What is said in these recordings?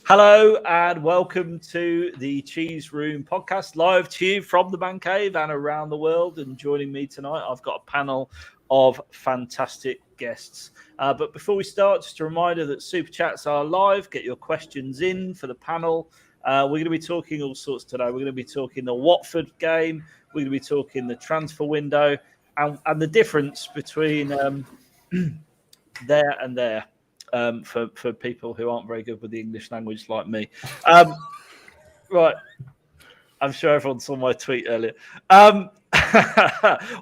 Hello and welcome to the Cheese Room podcast, live to you from the Man Cave and around the world. And joining me tonight, I've got a panel of fantastic guests. But before we start, just a reminder that Super Chats are live. Get your questions in for the panel. We're going to be talking all sorts today. We're going to be talking the Watford game. We're going to be talking the transfer window and the difference between there and there. For people who aren't very good with the English language like me. Right. I'm sure everyone saw my tweet earlier.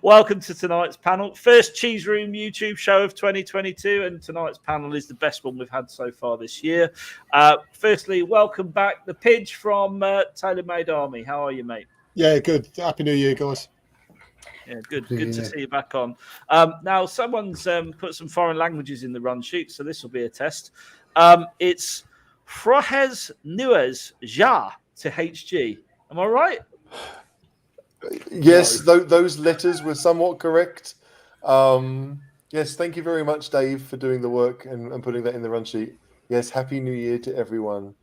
Welcome to tonight's panel. First Cheese Room YouTube show of 2022, and tonight's panel is the best one we've had so far this year. Firstly, welcome back, the Pidge from Tailor Made Army. How are you, mate? Yeah, good. Happy New Year, guys. Yeah, good to see you back on. Now, someone's put some foreign languages in the run sheet, so this will be a test. It's Frohes Nuez Ja to HG. Am I right? Yes, those letters were somewhat correct. Yes, thank you very much, Dave, for doing the work and putting that in the run sheet. Yes, Happy New Year to everyone.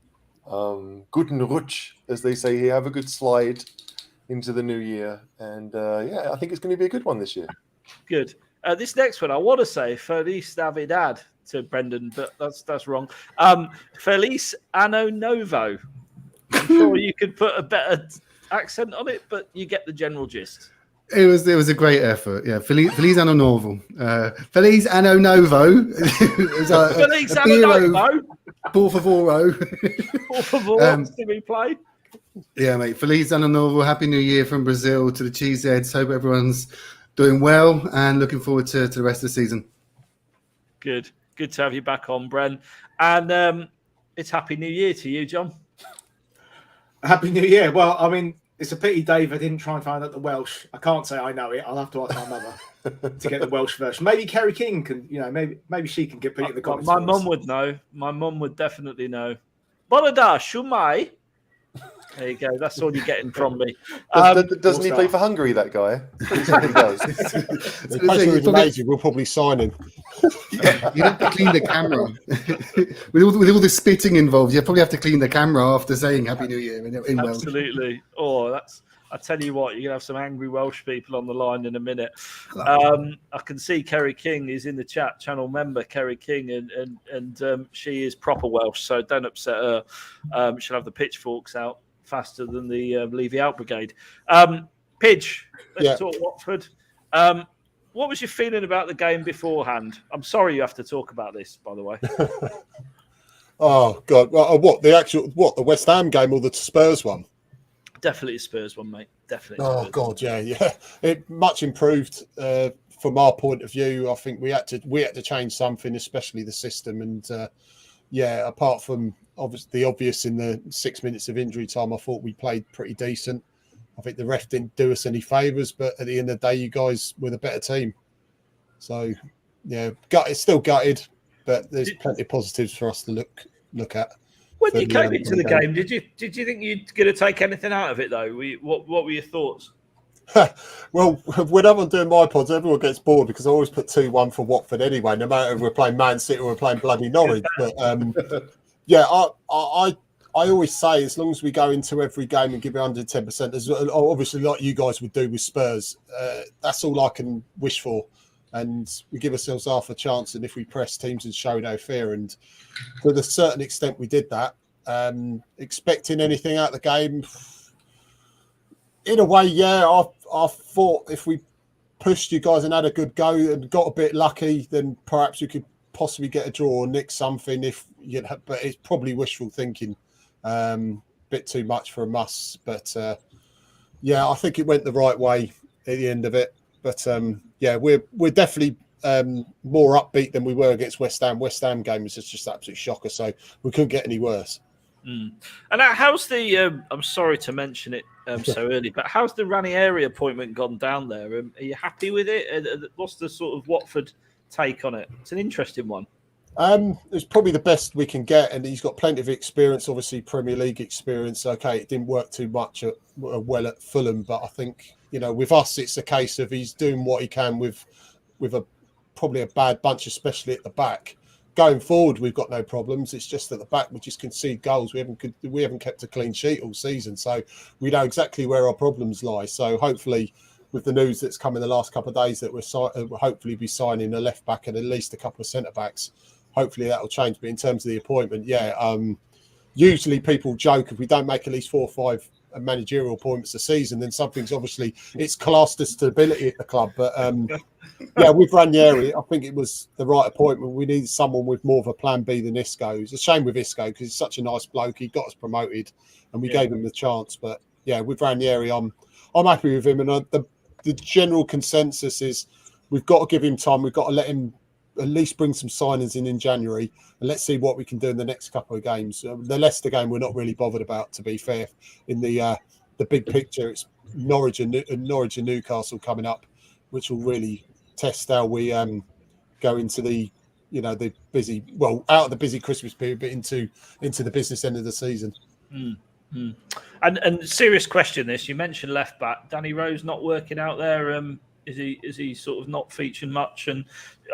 Guten Rutsch, as they say here. Have a good slide into the new year, and I think it's going to be a good one this year. Good. This next one, I want to say Feliz Navidad to Brendan, but that's wrong. Feliz Anno Novo. I'm sure you could put a better accent on it, but you get the general gist. It was a great effort. Yeah, Feliz Anno Novo. Feliz Anno Novo. Feliz Anno Novo. Por favor. Por favor. Do we play? Yeah, mate. Feliz Anno Novo. Happy New Year from Brazil to the Cheeseheads. Hope everyone's doing well and looking forward to the rest of the season. Good to have you back on, Bren. And it's Happy New Year to you, John. Happy New Year. Well, I mean, it's a pity Dave I didn't try and find out the Welsh. I can't say I know it. I'll have to ask my mother to get the Welsh version. Maybe Kerry King can, maybe she can put it in the comments. My mum would know. My mum would definitely know. Bonada Shumai. There you go. That's all you're getting from me. Doesn't he play for Hungary, that guy? He does. The pressure is amazing. We'll probably sign him. You have to clean the camera. with all the spitting involved, you probably have to clean the camera after saying Happy New Year in Welsh. Absolutely. Oh, I tell you what, you're going to have some angry Welsh people on the line in a minute. I can see Kerry King is in the chat, channel member Kerry King, and she is proper Welsh, so don't upset her. She'll have the pitchforks out faster than the Levy Out Brigade. Pidge, let's talk Watford. What was your feeling about the game beforehand? I'm sorry you have to talk about this, by the way. Oh, God. Well, the West Ham game or the Spurs one? Definitely a Spurs one, mate. Definitely. Oh, God, yeah. It much improved from our point of view. I think we had to change something, especially the system. And, apart from the obvious in the 6 minutes of injury time, I thought we played pretty decent. I think the ref didn't do us any favours, but at the end of the day, you guys were the better team. So, it's still gutted, but there's plenty of positives for us to look at. When you came into the game, did you think you're going to take anything out of it, though? What were your thoughts? Well, when I'm doing my pods, everyone gets bored because I always put 2-1 for Watford anyway, no matter if we're playing Man City or we're playing bloody Norwich. But, I always say, as long as we go into every game and give it 110%, as obviously like you guys would do with Spurs, that's all I can wish for. And we give ourselves half a chance, and if we press teams and show no fear, and to a certain extent we did that. Expecting anything out of the game, in a way, I thought if we pushed you guys and had a good go and got a bit lucky, then perhaps we could possibly get a draw or nick something. But it's probably wishful thinking. Bit too much for a muss, but I think it went the right way at the end of it. But we're definitely more upbeat than we were against West Ham. West Ham game was just absolute shocker, so we couldn't get any worse. And how's the? I'm sorry to mention it so early, but how's the Ranieri appointment gone down there? Are you happy with it? What's the sort of Watford take on it? It's an interesting one. It's probably the best we can get, and he's got plenty of experience, obviously Premier League experience. Okay, it didn't work too much at Fulham, but I think with us it's a case of he's doing what he can with probably a bad bunch, especially at the back. going forward, we've got no problems. It's just at the back we just concede goals. We haven't kept a clean sheet all season, so we know exactly where our problems lie. So hopefully, with the news that's come in the last couple of days, that we'll hopefully be signing a left back and at least a couple of centre backs. Hopefully that will change. But in terms of the appointment, usually people joke if we don't make at least 4 or 5 managerial appointments a season, then something's obviously it's classed as stability at the club. But with Ranieri, I think it was the right appointment. We needed someone with more of a plan B than Isco. It's a shame with Isco because he's such a nice bloke. He got us promoted, and we gave him the chance. But with Ranieri, I'm happy with him. And the general consensus is we've got to give him time. We've got to let him at least bring some signings in January, and let's see what we can do in the next couple of games. The Leicester game we're not really bothered about, to be fair. In the big picture, it's Norwich and Newcastle coming up, which will really test how we go into the busy, out of the busy Christmas period, but into the business end of the season. And serious question, this you mentioned left back Danny Rose not working out there. Is he sort of not featuring much? And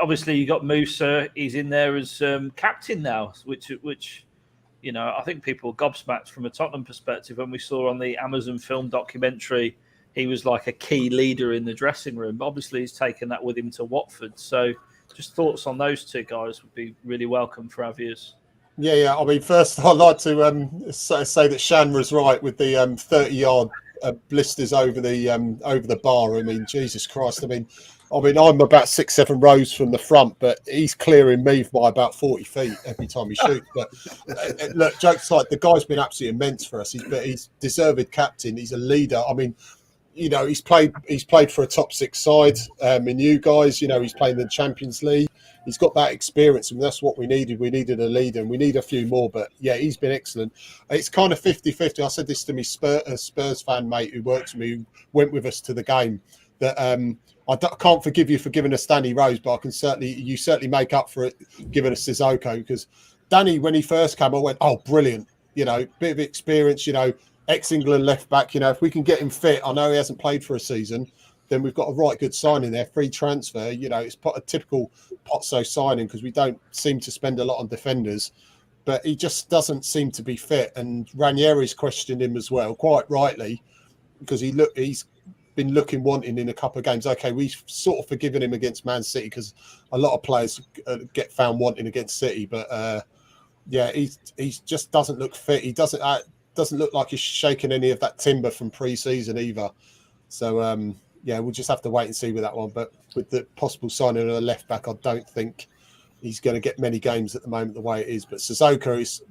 obviously you got Moura. He's in there as captain now, which I think people were gobsmacked from a Tottenham perspective when we saw on the Amazon film documentary he was like a key leader in the dressing room. But obviously he's taken that with him to Watford. So just thoughts on those two guys would be really welcome for our viewers. Yeah. I mean, first I'd like to say that Shan was right with the 30-yard blisters over the bar. I mean, Jesus Christ. I mean, I'm about 6-7 rows from the front, but he's clearing me by about 40 feet every time he shoots. But look, jokes aside, the guy's been absolutely immense for us. He's deserved captain. He's a leader. I mean, he's played for a top 6 side in you guys. He's playing in the Champions League. He's got that experience, and that's what we needed. We needed a leader, and we need a few more. But he's been excellent. It's kind of 50-50. I said this to me Spurs fan mate who works with me, who went with us to the game, that I can't forgive you for giving us Danny Rose, but I can certainly make up for it giving us Sissoko, because Danny, when he first came, I went, oh, brilliant. Bit of experience. Ex-England left back. If we can get him fit, I know he hasn't played for a season, then we've got a right good signing there, free transfer. It's a typical Pozzo signing because we don't seem to spend a lot on defenders, but he just doesn't seem to be fit. And Ranieri's questioned him as well, quite rightly, because he's been looking wanting in a couple of games. Okay, we've sort of forgiven him against Man City because a lot of players get found wanting against City, but he just doesn't look fit. He doesn't look like he's shaking any of that timber from pre-season either. So we'll just have to wait and see with that one. But with the possible signing of a left back, I don't think he's going to get many games at the moment the way it is. But Sissoko is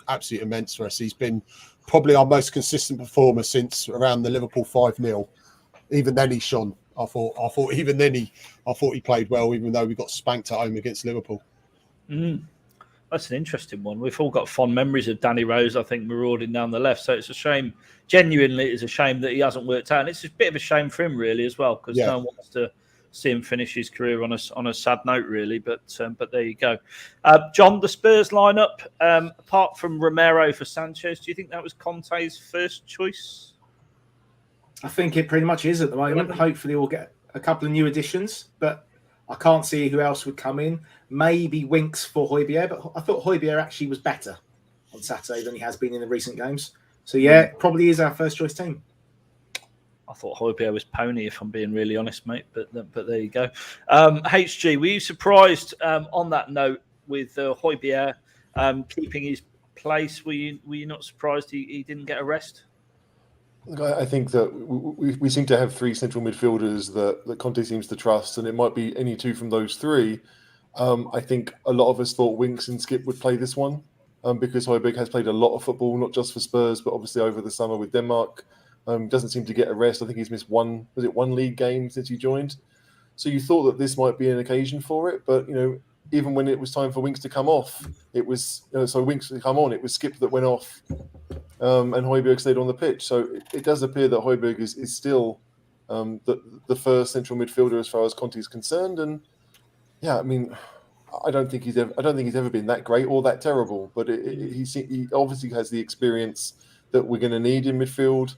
absolutely immense for us. He's been probably our most consistent performer since around the Liverpool 5-0. Even then he shone. I thought even then he played well, even though we got spanked at home against Liverpool. That's an interesting one. We've all got fond memories of Danny Rose, I think, marauding down the left. So it's a shame. Genuinely, it's a shame that he hasn't worked out. And it's a bit of a shame for him, really, as well, because no one wants to see him finish his career on a sad note, really. But there you go. John, the Spurs lineup, apart from Romero for Sanchez, do you think that was Conte's first choice? I think it pretty much is at the moment. Hopefully we'll get a couple of new additions, but I can't see who else would come in. Maybe Winks for Højbjerg, but I thought Højbjerg actually was better on Saturday than he has been in the recent games. So, probably is our first choice team. I thought Højbjerg was pony, if I'm being really honest, mate. But there you go. HG, were you surprised on that note with Højbjerg keeping his place? Were you not surprised he didn't get a rest? I think that we seem to have 3 central midfielders that Conte seems to trust, and it might be any 2 from those 3. I think a lot of us thought Winks and Skip would play this one because Højbjerg has played a lot of football, not just for Spurs, but obviously over the summer with Denmark. Doesn't seem to get a rest. I think he's missed one league game since he joined. So you thought that this might be an occasion for it, but even when it was time for Winks to come off, it was Winks to come on. It was Skip that went off, and Højbjerg stayed on the pitch. So it does appear that Højbjerg is still the first central midfielder as far as Conte is concerned. And I don't think he's ever been that great or that terrible. But he obviously has the experience that we're going to need in midfield.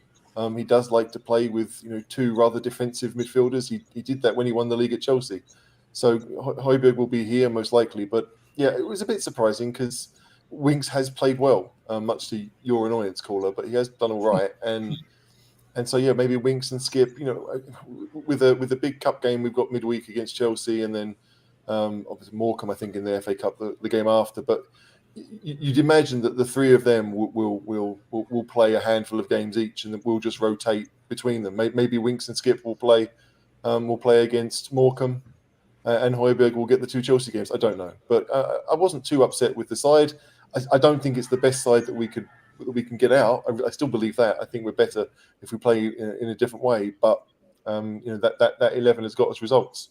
He does like to play with 2 rather defensive midfielders. He did that when he won the league at Chelsea. So Højbjerg will be here most likely. But yeah, it was a bit surprising because Winks has played well, much to your annoyance, caller, but he has done all right. And so yeah, maybe Winks and Skip. With a big cup game we've got midweek against Chelsea, and then obviously Morecambe, I think, in the FA Cup the game after. But you'd imagine that the three of them will play a handful of games each, and we'll just rotate between them. Maybe Winks and Skip will play against Morecambe, and Højbjerg will get the 2 Chelsea games. I don't know, but I wasn't too upset with the side. I don't think it's the best side that we can get out. I still believe that. I think we're better if we play in a different way. But that 11 has got us results.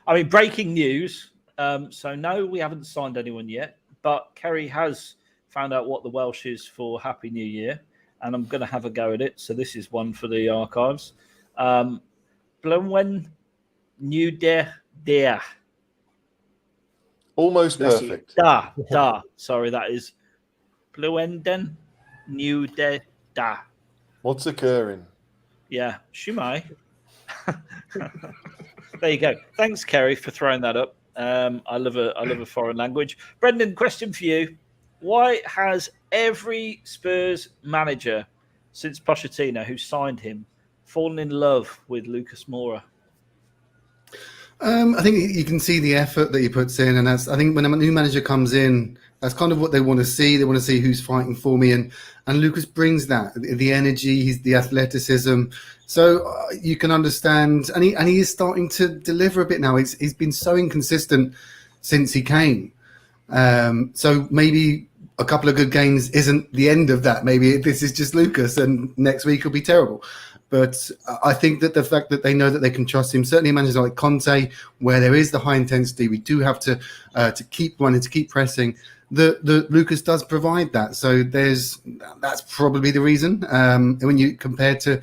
I mean, breaking news. So no, we haven't signed anyone yet, but Kerry has found out what the Welsh is for Happy New Year, and I'm going to have a go at it. So this is one for the archives. Blynwen New Dea. Almost perfect. Da. Sorry, that is Blywenden New Da. What's occurring? Yeah, Shumai. There you go. Thanks, Kerry, for throwing that up. I love a foreign language. Brendan, question for you: why has every Spurs manager since Pochettino, who signed him, fallen in love with Lucas Moura? I think you can see the effort that he puts in, and I think when a new manager comes in, that's kind of what they want to see. They want to see who's fighting for me, and Lucas brings that, the energy, he's the athleticism. So you can understand, and he is starting to deliver a bit now. He's been so inconsistent since he came. So maybe a couple of good games isn't the end of that. Maybe this is just Lucas, and next week will be terrible. But I think that the fact that they know that they can trust him, certainly managers like Conte, where there is the high intensity, we do have to keep running, to keep pressing. The Lucas does provide that. So that's probably the reason. When you compare to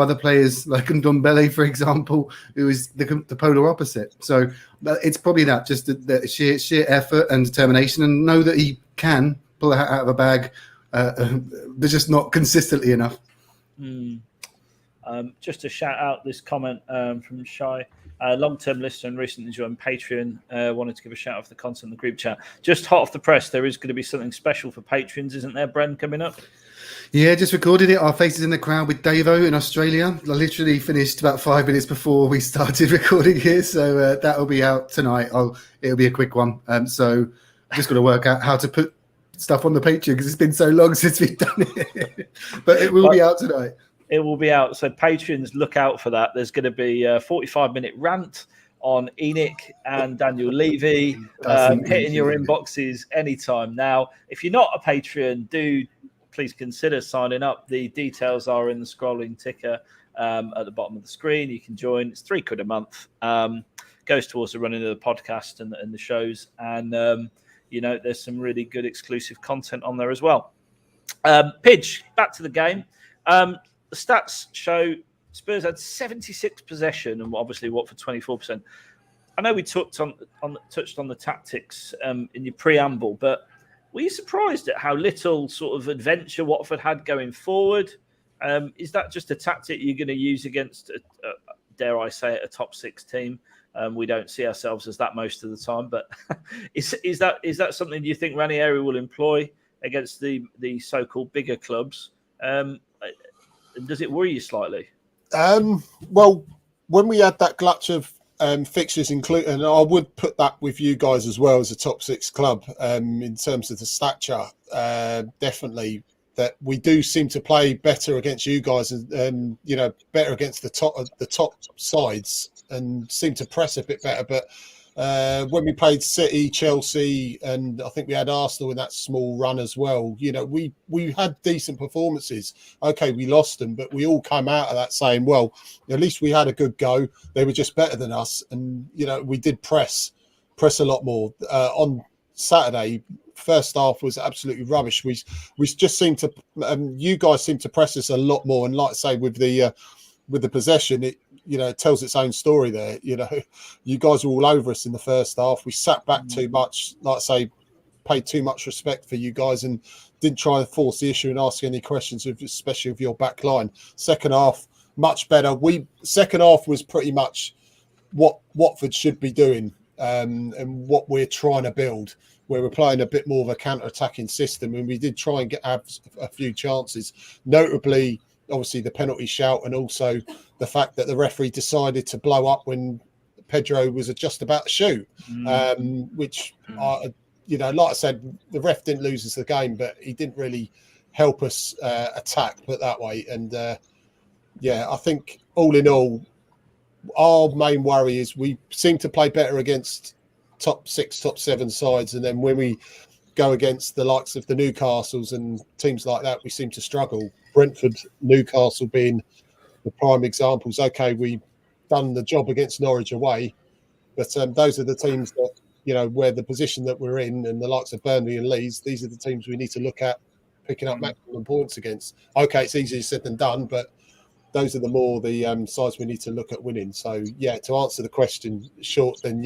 other players like Ndombele, for example, who is the polar opposite. So it's probably that, just the sheer effort and determination, and know that he can pull it out of a bag. They're just not consistently enough. Just to shout out this comment from Shai, long-term listener and recently joined Patreon, wanted to give a shout out for the content in the group chat. Just hot off the press, there is going to be something special for patrons, isn't there, Bren, coming up? Yeah, just recorded it. Our Faces in the Crowd with Davo in Australia. I literally finished about 5 minutes before we started recording here, so that will be out tonight. It'll be a quick one. So I'm just going to work out how to put stuff on the Patreon because it's been so long since we've done it. But it will be out tonight. It will be out. So patrons, look out for that. There's going to be a 45-minute rant on ENIC and Daniel Levy hitting your inboxes anytime. Now, if you're not a Patreon, do please consider signing up. The details are in the scrolling ticker at the bottom of the screen. You can join. It's £3 a month. Goes towards the running of the podcast and the shows. And, there's some really good exclusive content on there as well. Pidge, back to the game. The stats show Spurs had 76 possession and obviously Watford 24%. I know we touched on the tactics in your preamble, but were you surprised at how little sort of adventure Watford had going forward? Is that just a tactic you're going to use against, dare I say it, a top 6 team? We don't see ourselves as that most of the time, but is that something you think Ranieri will employ against the so-called bigger clubs? Does it worry you slightly? Well, when we had that glut of fixtures included, and I would put that with you guys as well as a top 6 club in terms of the stature, definitely that we do seem to play better against you guys and better against the top sides and seem to press a bit better. But when we played City, Chelsea, and I think we had Arsenal in that small run as well, we had decent performances. Okay, we lost them, but we all came out of that saying, well, at least we had a good go. They were just better than us. And, we did press a lot more. On Saturday, first half was absolutely rubbish. We just seemed to, you guys seemed to press us a lot more. And like I say, with the possession, it tells its own story there. You guys were all over us in the first half. We sat back too much, like I say, paid too much respect for you guys and didn't try to force the issue and ask any questions, especially of your back line. Second half, much better. Second half was pretty much what Watford should be doing and what we're trying to build, where we're playing a bit more of a counter-attacking system, and we did try and have a few chances, notably, obviously, the penalty shout, and also the fact that the referee decided to blow up when Pedro was just about to shoot, which, like I said, the ref didn't lose us the game, but he didn't really help us attack, put that way. And I think all in all, our main worry is we seem to play better against top 6, top 7 sides, and then when we go against the likes of the Newcastles and teams like that, we seem to struggle. Brentford, Newcastle being the prime examples. Okay, we've done the job against Norwich away, but those are the teams that, where the position that we're in, and the likes of Burnley and Leeds, these are the teams we need to look at picking up maximum points against. Okay, it's easier said than done, but those are the sides we need to look at winning. So, to answer the question short, then,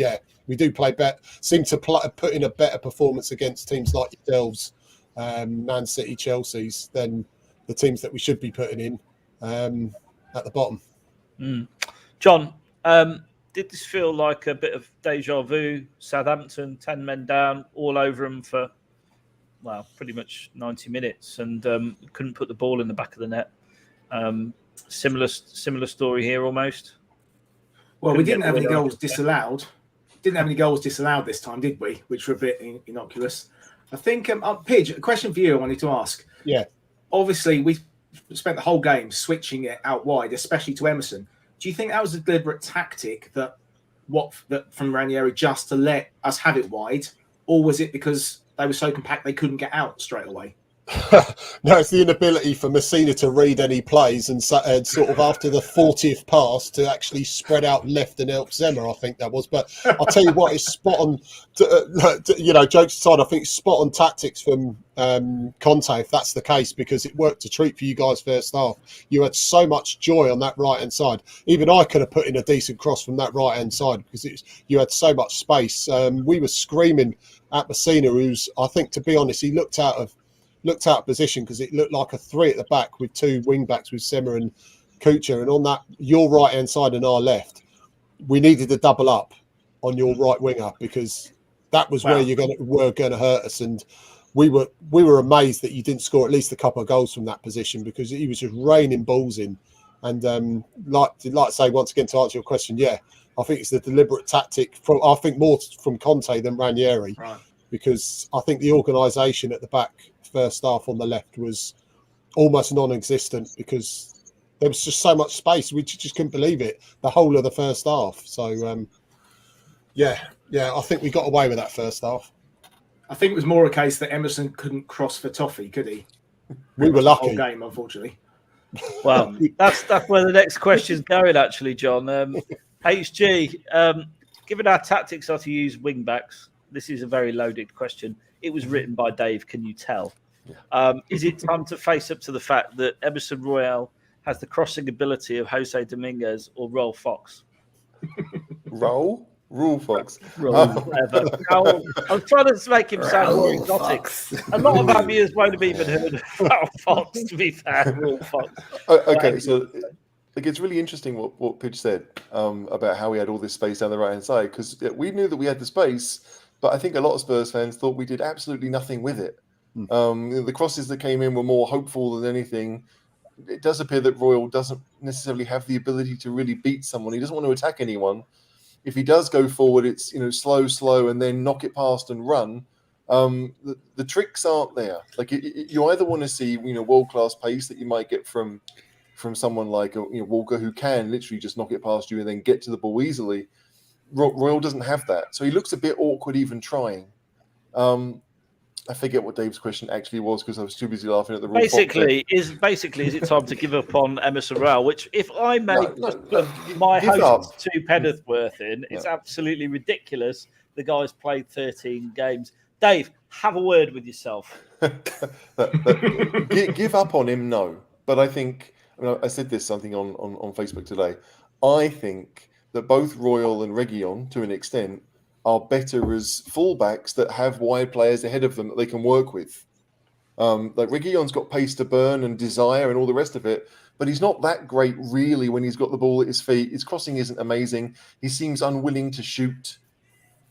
we do play better, seem to put in a better performance against teams like yourselves, Man City, Chelsea's, than the teams that we should be putting in at the bottom. John, did this feel like a bit of deja vu? Southampton, 10 men down, all over them for, pretty much 90 minutes, and couldn't put the ball in the back of the net. Similar story here almost. Well, we didn't have any goals disallowed. Didn't have any goals disallowed this time, did we? Which were a bit innocuous. I think, Pidge, a question for you I wanted to ask. Yeah. Obviously, we spent the whole game switching it out wide, especially to Emerson. Do you think that was a deliberate tactic that from Ranieri just to let us have it wide, or was it because they were so compact they couldn't get out straight away? No, it's the inability for Messina to read any plays and sort of after the 40th pass to actually spread out left and help Zemmer, I think that was. But I'll tell you what, it's spot on, jokes aside, I think it's spot on tactics from Conte, if that's the case, because it worked a treat for you guys first half. You had so much joy on that right-hand side. Even I could have put in a decent cross from that right-hand side because you had so much space. We were screaming at Messina, who's, I think, to be honest, he looked out of position because it looked like a 3 at the back with 2 wing backs with Semmer and Kucha, and on that your right hand side and our left, we needed to double up on your right winger because that was where you were going to hurt us. And we were amazed that you didn't score at least a couple of goals from that position because he was just raining balls in. And like I say, once again, to answer your question, I think it's the deliberate tactic I think more from Conte than Ranieri, right? Because I think the organisation at the back first half on the left was almost non-existent because there was just so much space. We just couldn't believe it the whole of the first half. So, I think we got away with that first half. I think it was more a case that Emerson couldn't cross for Toffee, could he? We were lucky. The whole game, unfortunately. Well, that's where the next question's going, actually, John. HG, given our tactics are to use wing backs, this is a very loaded question. It was written by Dave, can you tell? Yeah. Is it time to face up to the fact that Emerson Royal has the crossing ability of Jose Dominguez or Roll Fox? Rule Fox. Whatever. I'm trying to make him sound more exotic. A lot of our viewers won't have even heard of Roll Fox, to be fair. Roll Fox. Okay, so it's really interesting what Pidge said about how we had all this space down the right-hand side, because we knew that we had the space, but I think a lot of Spurs fans thought we did absolutely nothing with it. The crosses that came in were more hopeful than anything. It does appear that Royal doesn't necessarily have the ability to really beat someone. He doesn't want to attack anyone. If he does go forward, it's slow, and then knock it past and run. The tricks aren't there. Like you either want to see world-class pace that you might get from someone like Walker, who can literally just knock it past you and then get to the ball easily. Royal doesn't have that, so he looks a bit awkward even trying. I forget what Dave's question actually was because I was too busy laughing at the Basically, is it time to give up on Emerson Royal? Which, if I may put my host's 2 penneth worth in, it's absolutely ridiculous. The guy's played 13 games. Dave, have a word with yourself. Give up on him, no. But I think I said this something on Facebook today. I think that both Royal and Reguilon, to an extent, are better as fullbacks that have wide players ahead of them that they can work with. Like Reguilón's got pace to burn and desire and all the rest of it, but he's not that great really when he's got the ball at his feet. His crossing isn't amazing. He seems unwilling to shoot.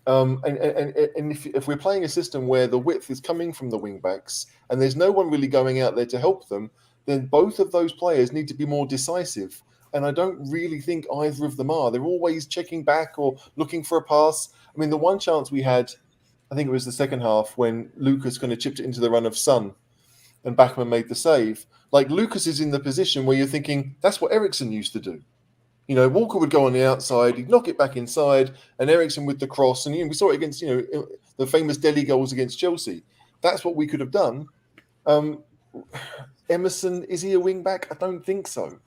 And if we're playing a system where the width is coming from the wing backs and there's no one really going out there to help them, then both of those players need to be more decisive. And I don't really think either of them are. They're always checking back or looking for a pass. I mean, the one chance we had, I think it was the second half, when Lucas kind of chipped it into the run of Son and Bachmann made the save. Like, Lucas is in the position where you're thinking, that's what Emerson used to do. You know, Walker would go on the outside, he'd knock it back inside, and Eriksen with the cross. And we saw it against, the famous Delhi goals against Chelsea. That's what we could have done. Emerson, is he a wing back? I don't think so.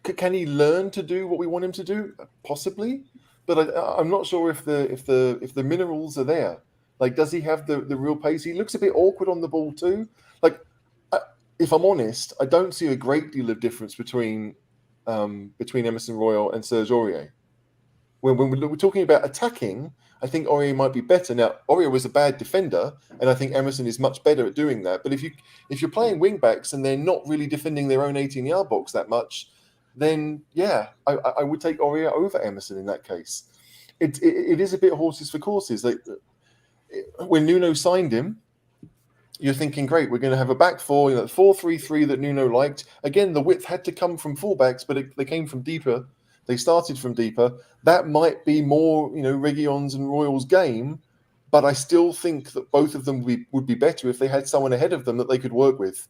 Can he learn to do what we want him to do? Possibly, but I'm not sure if the minerals are there. Like, does he have the real pace? He looks a bit awkward on the ball too. Like, if I'm honest, I don't see a great deal of difference between Emerson Royal and Serge Aurier. When we're talking about attacking, I think Aurier might be better. Now, Aurier was a bad defender, and I think Emerson is much better at doing that. But if you're playing wing backs and they're not really defending their own 18-yard box that much, then yeah, I would take Aurier over Emerson in that case. It is a bit horses for courses. Like, when Nuno signed him, you're thinking, great, we're going to have a back four, 4-3-3 that Nuno liked. Again, the width had to come from fullbacks, but they came from deeper. They started from deeper. That might be more, Reguilón's and Royal's game, but I still think that both of them would be better if they had someone ahead of them that they could work with.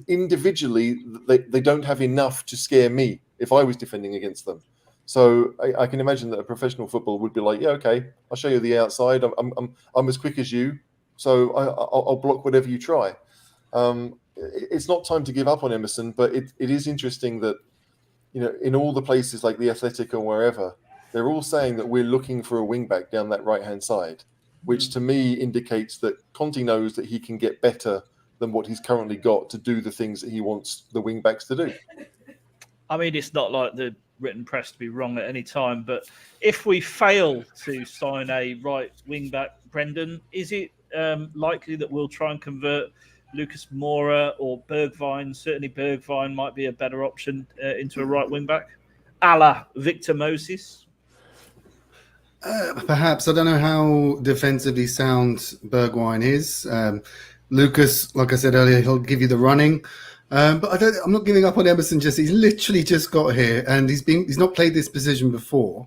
Individually, they don't have enough to scare me if I was defending against them. So I can imagine that a professional football would be like, yeah, okay, I'll show you the outside. I'm as quick as you. So I'll block whatever you try. It's not time to give up on Emerson, but it is interesting that, in all the places like the Athletic or wherever, they're all saying that we're looking for a wing back down that right-hand side, which to me indicates that Conte knows that he can get better than what he's currently got to do the things that he wants the wing backs to do. I mean, it's not like the written press to be wrong at any time, but if we fail to sign a right wing back, Brendan, is it likely that we'll try and convert Lucas Moura or Bergwijn? Certainly Bergwijn might be a better option into a right wing back, a la Victor Moses. Perhaps. I don't know how defensively sound Bergwijn is. Lucas, like I said earlier, he'll give you the running. But I'm not giving up on Emerson. He's literally just got here, and he's not played this position before.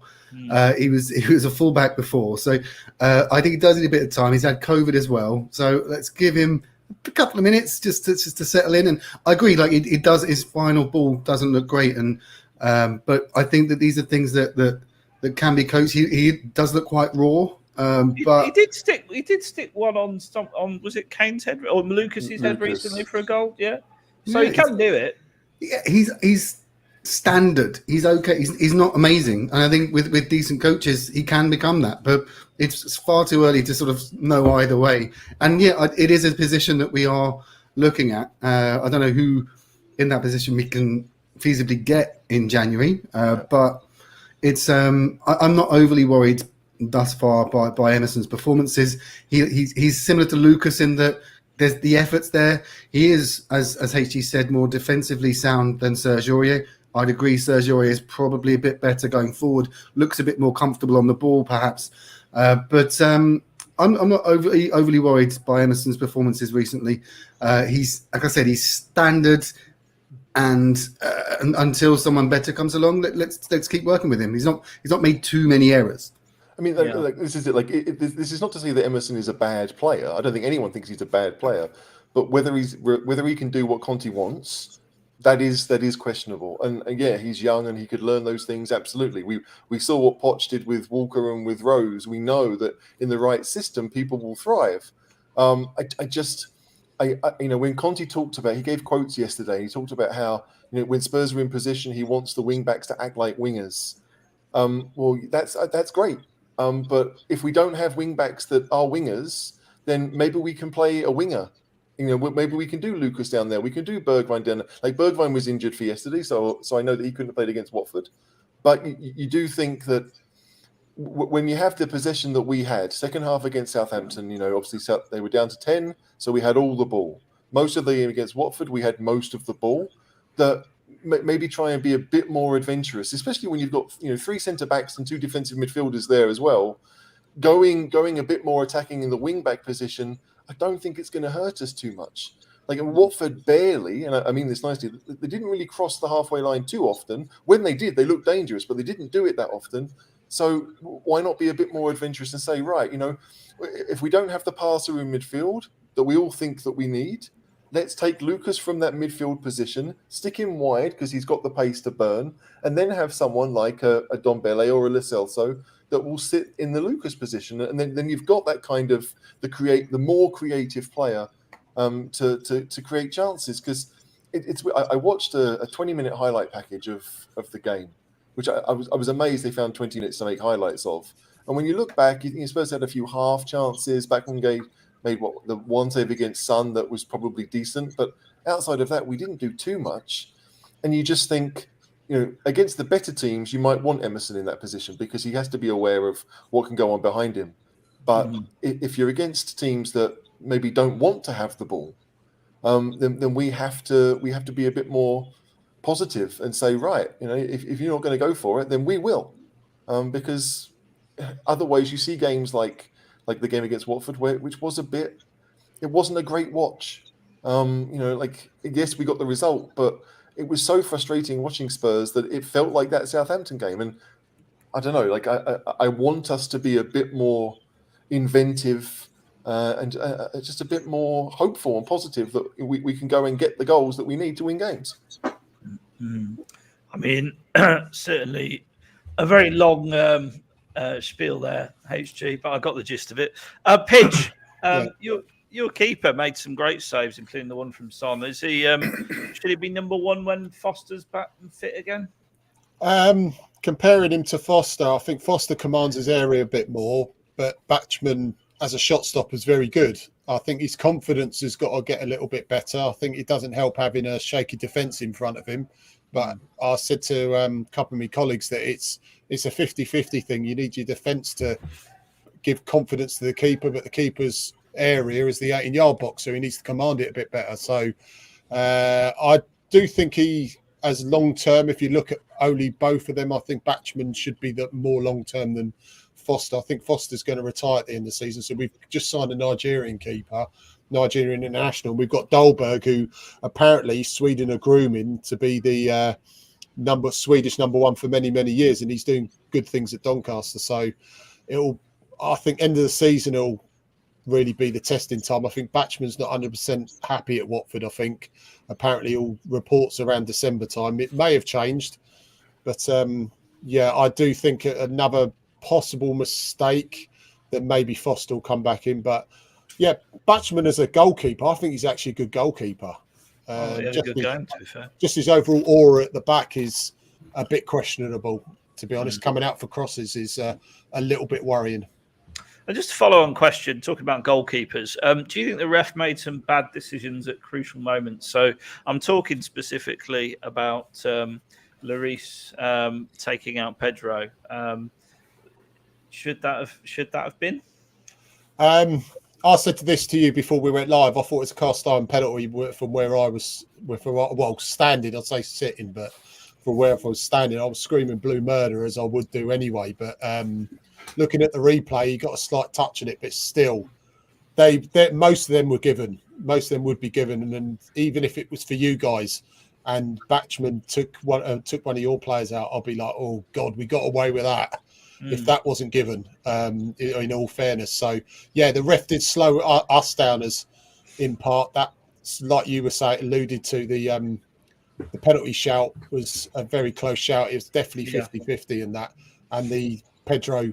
He was a fullback before, so I think he does need a bit of time. He's had COVID as well, so let's give him a couple of minutes just to settle in. And I agree, like it does. His final ball doesn't look great, and but I think that these are things that can be coached. He does look quite raw. But he did stick one on was it Kane's head or Lucas's head recently for a goal? Yeah. So he can do it. Yeah, he's standard. He's okay. He's not amazing, and I think with decent coaches, he can become that. But it's far too early to sort of know either way. And yeah, it is a position that we are looking at. I don't know who in that position we can feasibly get in January, but it's. I'm not overly worried thus far by Emerson's performances. He's similar to Lucas in that. There's the efforts there. He is, as HG said, more defensively sound than Serge Aurier. I'd agree Serge Aurier is probably a bit better going forward. Looks a bit more comfortable on the ball, perhaps. But I'm not overly worried by Emerson's performances recently. He's, like I said, he's standard. And until someone better comes along, let's keep working with him. He's not made too many errors. I mean, like, this is it. Like, this is not to say that Emerson is a bad player. I don't think anyone thinks he's a bad player. But whether he can do what Conte wants, that is questionable. And yeah, he's young and he could learn those things. Absolutely. We saw what Poch did with Walker and with Rose. We know that in the right system, people will thrive. When Conte talked about, he gave quotes yesterday. He talked about how when Spurs are in position, he wants the wing backs to act like wingers. Well, that's great. But if we don't have wing backs that are wingers, then maybe we can play a winger. Maybe we can do Lucas down there. We can do Bergwijn down there. Like, Bergwijn was injured for yesterday, so I know that he couldn't have played against Watford. But you do think that when you have the possession that we had, second half against Southampton, obviously they were down to 10, so we had all the ball. most of the game against Watford, we had most of the ball. That maybe try and be a bit more adventurous, especially when you've got 3 centre backs and 2 defensive midfielders there as well. Going a bit more attacking in the wing back position, I don't think it's going to hurt us too much. Like Watford barely, and I mean this nicely, they didn't really cross the halfway line too often. When they did, they looked dangerous, but they didn't do it that often. So why not be a bit more adventurous and say, right, if we don't have the passer in midfield that we all think that we need, let's take Lucas from that midfield position, stick him wide because he's got the pace to burn, and then have someone like a Dombele or a Lo Celso that will sit in the Lucas position. And then you've got that kind of the more creative player to create chances. Because I watched a 20-minute highlight package of the game, which I was amazed they found 20 minutes to make highlights of. And when you look back, you're supposed to have a few half chances. Backman made the one save against Sun that was probably decent, but outside of that, we didn't do too much. And you just think, against the better teams, you might want Emerson in that position because he has to be aware of what can go on behind him. But if you're against teams that maybe don't want to have the ball, then we have to be a bit more positive and say, right, if you're not going to go for it, then we will, because otherwise you see games like the game against Watford, which was it wasn't a great watch. Yes, we got the result, but it was so frustrating watching Spurs that it felt like that Southampton game. And I don't know, I want us to be a bit more inventive and just a bit more hopeful and positive that we can go and get the goals that we need to win games. I mean, certainly a very long spiel there, HG, but I got the gist of it. Pidge, your keeper made some great saves, including the one from Simon. Is he? Should he be number 1 when Foster's back and fit again? Comparing him to Foster, I think Foster commands his area a bit more, but Batchman as a shot stopper is very good. I think his confidence has got to get a little bit better. I think it doesn't help having a shaky defence in front of him. But I said to a couple of my colleagues that it's a 50-50 thing. You need your defence to give confidence to the keeper, but the keeper's area is the 18-yard box, so he needs to command it a bit better. So I do think he, as long-term, if you look at only both of them, I think Batchman should be the more long-term than Foster. I think Foster's going to retire at the end of the season. So we've just signed a Nigerian keeper, Nigerian international. We've got Dolberg, who apparently Sweden are grooming to be the Swedish number 1 for many, many years, and he's doing good things at Doncaster. So I think end of the season, it'll really be the testing time. I think Batchman's not 100% happy at Watford. I think apparently all reports around December time. It may have changed, but I do think another possible mistake that maybe Foster will come back in. But yeah, Batchman as a goalkeeper, I think he's actually a good goalkeeper. He had a good game, to be fair. Just his overall aura at the back is a bit questionable, to be honest. Coming out for crosses is a little bit worrying. And just a follow-on question, talking about goalkeepers, do you think the ref made some bad decisions at crucial moments? So I'm talking specifically about Lloris taking out Pedro. Should that have been? I said this to you before we went live. I thought it was a cast iron penalty from where I was, standing. I'd say sitting, but from where I was standing, I was screaming blue murder as I would do anyway. But looking at the replay, you got a slight touch in it, but still, most of them were given. Most of them would be given, and then even if it was for you guys, and Batchman took one of your players out, I'll be like, oh God, we got away with that. If that wasn't given, in all fairness. So, yeah, the ref did slow us down as in part. That's, like you were saying, alluded to the penalty shout was a very close shout. It was definitely 50-50 in that. And the Pedro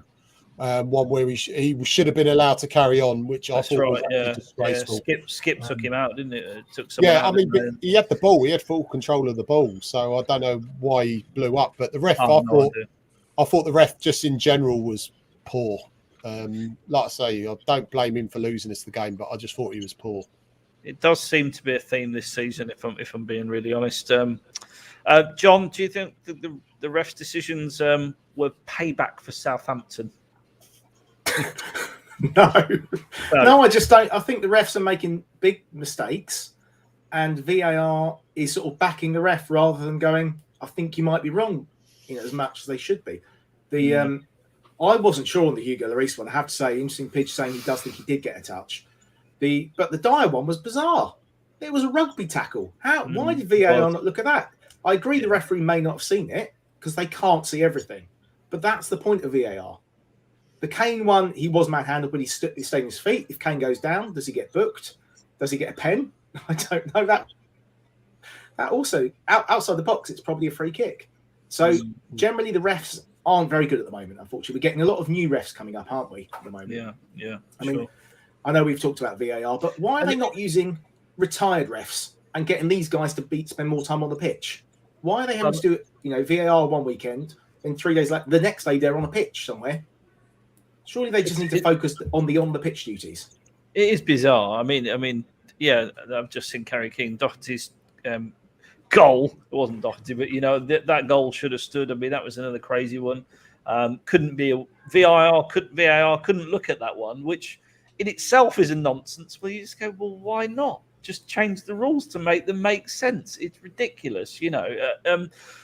one where he should have been allowed to carry on, which I thought was disgraceful. Skip took him out, didn't it? Took I mean, he had the ball. He had full control of the ball. So I don't know why he blew up. But the ref, I thought the ref just in general was poor. Like I say, I don't blame him for losing us the game, but I just thought he was poor. It does seem to be a theme this season, if I'm being really honest. John, do you think the ref's decisions were payback for Southampton? No, I just don't. I think the refs are making big mistakes. and VAR is sort of backing the ref rather than going, I think you might be wrong, as much as they should be. I wasn't sure on the Hugo Lloris one. I have to say, interesting pitch saying he does think he did get a touch. But the Dyer one was bizarre. It was a rugby tackle. Why did VAR not look at that? I agree the referee may not have seen it because they can't see everything. But that's the point of VAR. The Kane one, he was manhandled, but he stayed on his feet. If Kane goes down, does he get booked? Does he get a pen? I don't know. That also, outside the box, it's probably a free kick. So generally the refs aren't very good at the moment, unfortunately. We're getting a lot of new refs coming up, aren't we, at the moment? Yeah. I mean, I know we've talked about VAR, but why are they not using retired refs and getting these guys to spend more time on the pitch? Why are they having to do VAR one weekend and 3 days later, the next day they're on a pitch somewhere? Surely they just need to focus on the pitch duties. It is bizarre. I mean, yeah, I've just seen Kerry King, Doherty's goal. It wasn't Doherty, but that goal should have stood. I mean, that was another crazy one. Couldn't be VAR couldn't look at that one, which in itself is a nonsense. Well, you just go, well, why not? Just change the rules to make them make sense. It's ridiculous,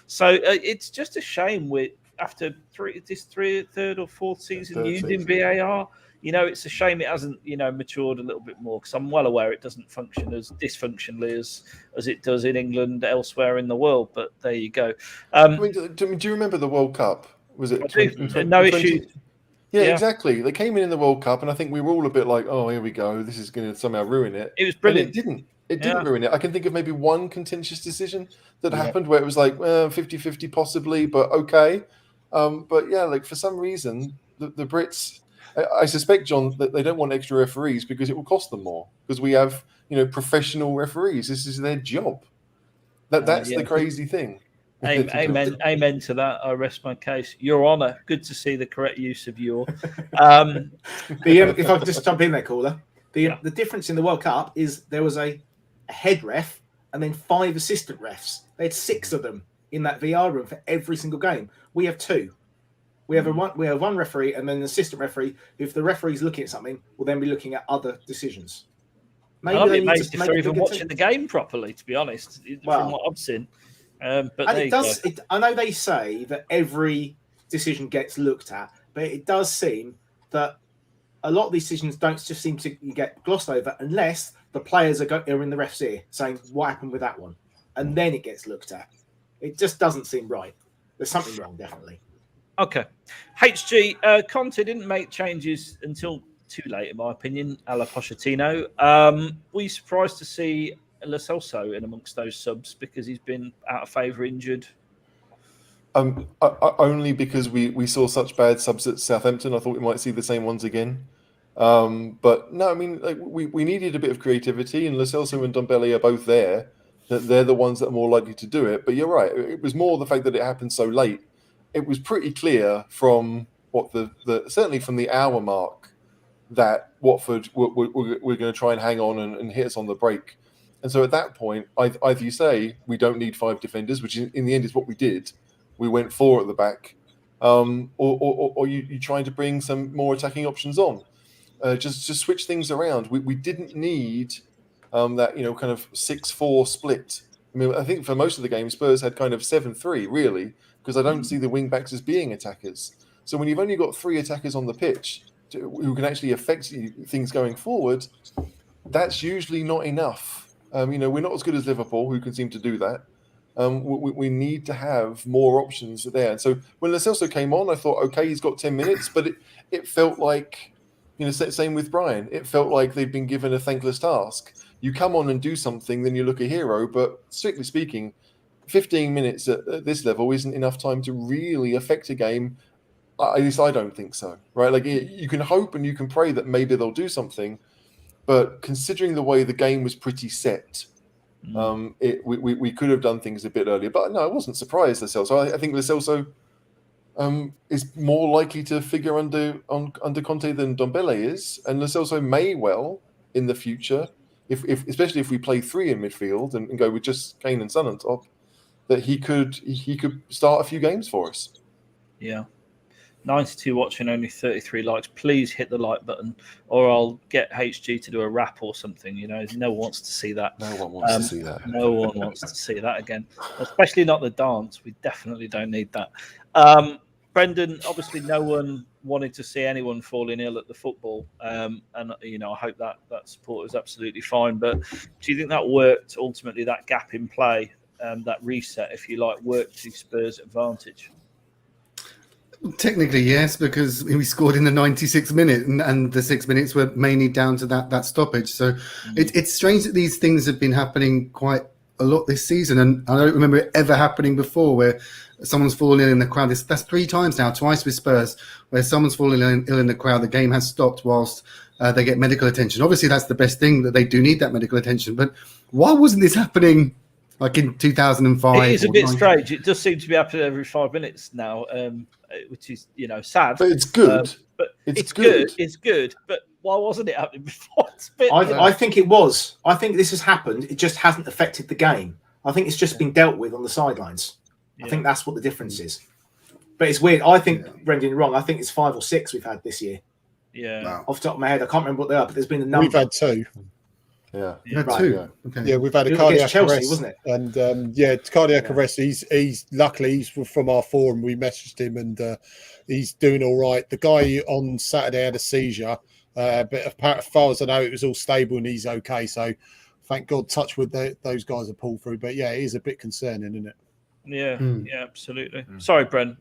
So it's just a shame after third or fourth season using VAR. It's a shame it hasn't, matured a little bit more, because I'm well aware it doesn't function as dysfunctionally as it does in England, elsewhere in the world. But there you go. Do you remember the World Cup? Was it no issues? Yeah, exactly. They came in the World Cup, and I think we were all a bit like, "Oh, here we go. This is going to somehow ruin it." It was brilliant. But it didn't. It didn't ruin it. I can think of maybe one contentious decision that happened where it was like 50-50 possibly, but okay. But yeah, like for some reason, the Brits, I suspect, John, that they don't want extra referees because it will cost them more, because we have, professional referees. This is their job. That's the crazy thing. Amen to that. I rest my case. Your Honour, good to see the correct use of your. If I could just jump in there, caller. The difference in the World Cup is there was a head ref and then 5 assistant refs. They had 6 of them in that VR room for every single game. We have 2. We have one referee and then an assistant referee. If the referee's looking at something, will then be looking at other decisions. Maybe they need to make even watching the game properly, to be honest, from what I've seen. But I know they say that every decision gets looked at, but it does seem that a lot of these decisions don't just seem to get glossed over unless the players are in the ref's ear saying, what happened with that one? And then it gets looked at. It just doesn't seem right. There's something wrong, definitely. Okay. HG, Conte didn't make changes until too late, in my opinion, a la Pochettino. Were you surprised to see Lo Celso in amongst those subs because he's been out of favour, injured? Only because we saw such bad subs at Southampton. I thought we might see the same ones again. But no, I mean, we needed a bit of creativity, and Lo Celso and Ndombele are both there. That they're the ones that are more likely to do it. But you're right. It was more the fact that it happened so late. It was pretty clear from what certainly from the hour mark that Watford were going to try and hang on and hit us on the break. And so at that point, either you say we don't need 5 defenders, which in the end is what we did. We went 4 at the back, or you trying to bring some more attacking options on. Just switch things around. We didn't need that kind of 6-4 split. I mean, I think for most of the game, Spurs had kind of 7-3 really, because I don't see the wing backs as being attackers. So when you've only got 3 attackers on the pitch who can actually affect things going forward, that's usually not enough. We're not as good as Liverpool, who can seem to do that. We need to have more options there. And so when Lo Celso came on, I thought, okay, he's got 10 minutes, but it felt like, same with Brian. It felt like they'd been given a thankless task. You come on and do something, then you look a hero. But strictly speaking, 15 minutes at this level isn't enough time to really affect a game. At least I don't think so, right? Like you can hope and you can pray that maybe they'll do something. But considering the way the game was pretty set, we could have done things a bit earlier. But no, I wasn't surprised, Lo Celso. I think Lo Celso is more likely to figure under Conte than Ndombele is, and Lo Celso may well in the future, especially if we play 3 in midfield and go with just Kane and Son on top, that he could start a few games for us. Yeah. 92 watching, only 33 likes. Please hit the like button, or I'll get HG to do a rap or something. You know, no one wants to see that. No one wants to see that. No one wants to see that again, especially not the dance. We definitely don't need that. Brendan, obviously, no one wanted to see anyone falling ill at the football, and you know, I hope that support is absolutely fine. But do you think that worked ultimately? That gap in play, that reset, if you like, worked to Spurs' advantage? Technically, yes, because we scored in the 96th minute, and the 6 minutes were mainly down to that stoppage. So it's strange that these things have been happening quite a lot this season, and I don't remember it ever happening before where someone's fallen in the crowd. That's 3 times now, twice with Spurs, where someone's fallen ill in the crowd. The game has stopped whilst they get medical attention. Obviously, that's the best thing, that they do need that medical attention. But why wasn't this happening like in 2005? It is a bit strange. It does seem to be happening every 5 minutes now, which is, you know, sad. But it's good. But it's good. It's good. But why wasn't it happening before? I think it was. I think this has happened. It just hasn't affected the game. I think it's just been dealt with on the sidelines. I think that's what the difference is. But it's weird. I think, Brendan, wrong. I think it's 5 or 6 we've had this year. Yeah. Wow. Off the top of my head, I can't remember what they are, but there's been a number. We've had 2. Yeah. You had Right. 2? Yeah. Okay. Yeah, we've had a It was cardiac against Chelsea, arrest, wasn't it? And cardiac arrest. He's luckily he's from our forum. We messaged him, and he's doing all right. The guy on Saturday had a seizure, but as far as I know, it was all stable and he's okay. So thank God, touch wood, those guys are pulled through. But yeah, it is a bit concerning, isn't it? Yeah, yeah, absolutely. Sorry, Bren.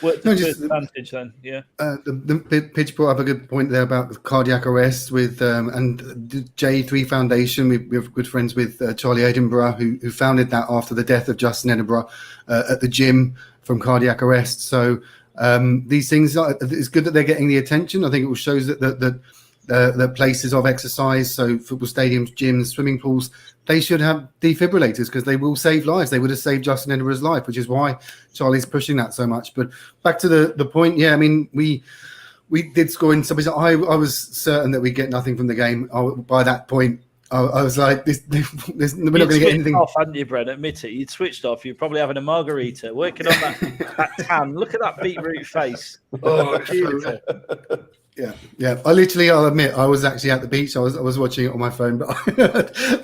What No, the just- advantage then? Yeah. The pitch brought up a good point there about the cardiac arrest with and the J3 Foundation. We're good friends with Charlie Edinburgh, who founded that after the death of Justin Edinburgh at the gym from cardiac arrest. So these things, it's good that they're getting the attention. I think it shows that the places of exercise, so football stadiums, gyms, swimming pools, they should have defibrillators because they will save lives. They would have saved Justin Edinburgh's life, which is why Charlie's pushing that so much. But back to the point, yeah, I mean, we did score in some. I was certain that we'd get nothing from the game. By that point, I was like, we're not going to get anything. Off, hadn't you, Brent? Admit it. You'd switched off. You're probably having a margarita, working on that tan. Look at that beetroot face. Oh, Yeah. I'll admit, I was actually at the beach. I was watching it on my phone, but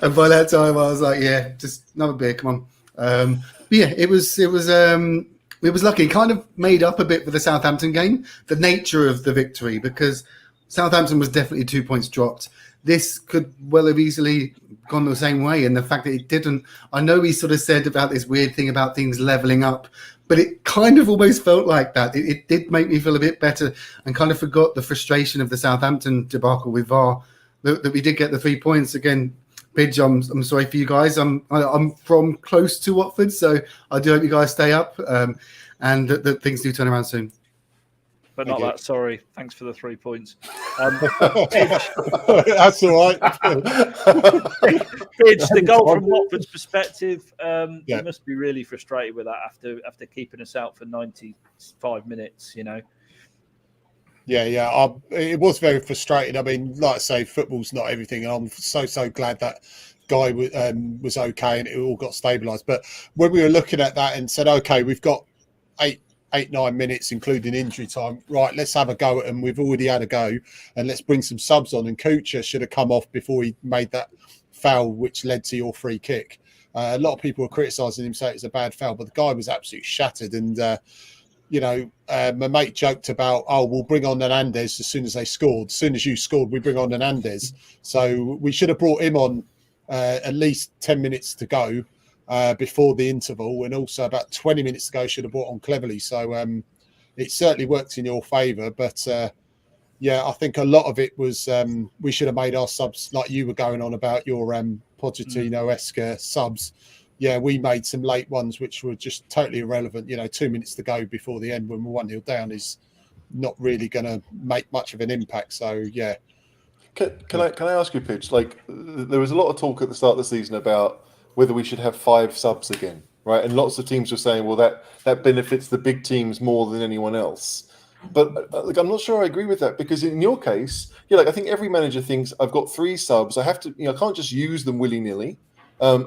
and by that time, I was like, yeah, just another beer, come on. But yeah, it was lucky. It kind of made up a bit for the Southampton game, the nature of the victory, because Southampton was definitely 2 points dropped. This could well have easily gone the same way, and the fact that it didn't. I know he sort of said about this weird thing about things leveling up, but it kind of almost felt like that. It did make me feel a bit better, and kind of forgot the frustration of the Southampton debacle with VAR, that we did get the 3 points. Again, Pidge, I'm sorry for you guys. I'm from close to Watford, so I do hope you guys stay up, and that things do turn around soon. But not that sorry. Thanks for the 3 points. That's all right. Pidge, the goal from Watford's perspective, you must be really frustrated with that after keeping us out for 95 minutes, you know. Yeah. It was very frustrating. I mean, like I say, football's not everything, and I'm so glad that guy was okay and it all got stabilised. But when we were looking at that and said, okay, we've got 8-9 minutes, including injury time. Right, let's have a go at them. We've already had a go, and let's bring some subs on. And Kucha should have come off before he made that foul, which led to your free kick. A lot of people were criticising him, saying it was a bad foul, but the guy was absolutely shattered. And my mate joked about, we'll bring on Hernandez as soon as they scored. As soon as you scored, we bring on Hernandez. So we should have brought him on at least 10 minutes to go. Before the interval, and also about 20 minutes ago should have brought on Cleverly. So it certainly worked in your favour. But I think a lot of it was we should have made our subs, like you were going on about your Pochettino-esque subs. Yeah, we made some late ones which were just totally irrelevant. 2 minutes to go before the end when we're 1-0 down is not really going to make much of an impact. So yeah. Can I ask you, Pidge? Like, there was a lot of talk at the start of the season about whether we should have 5 subs again, right? And lots of teams were saying, well, that benefits the big teams more than anyone else. But I'm not sure I agree with that, because in your case, I think every manager thinks I've got 3 subs. I have to, I can't just use them willy-nilly.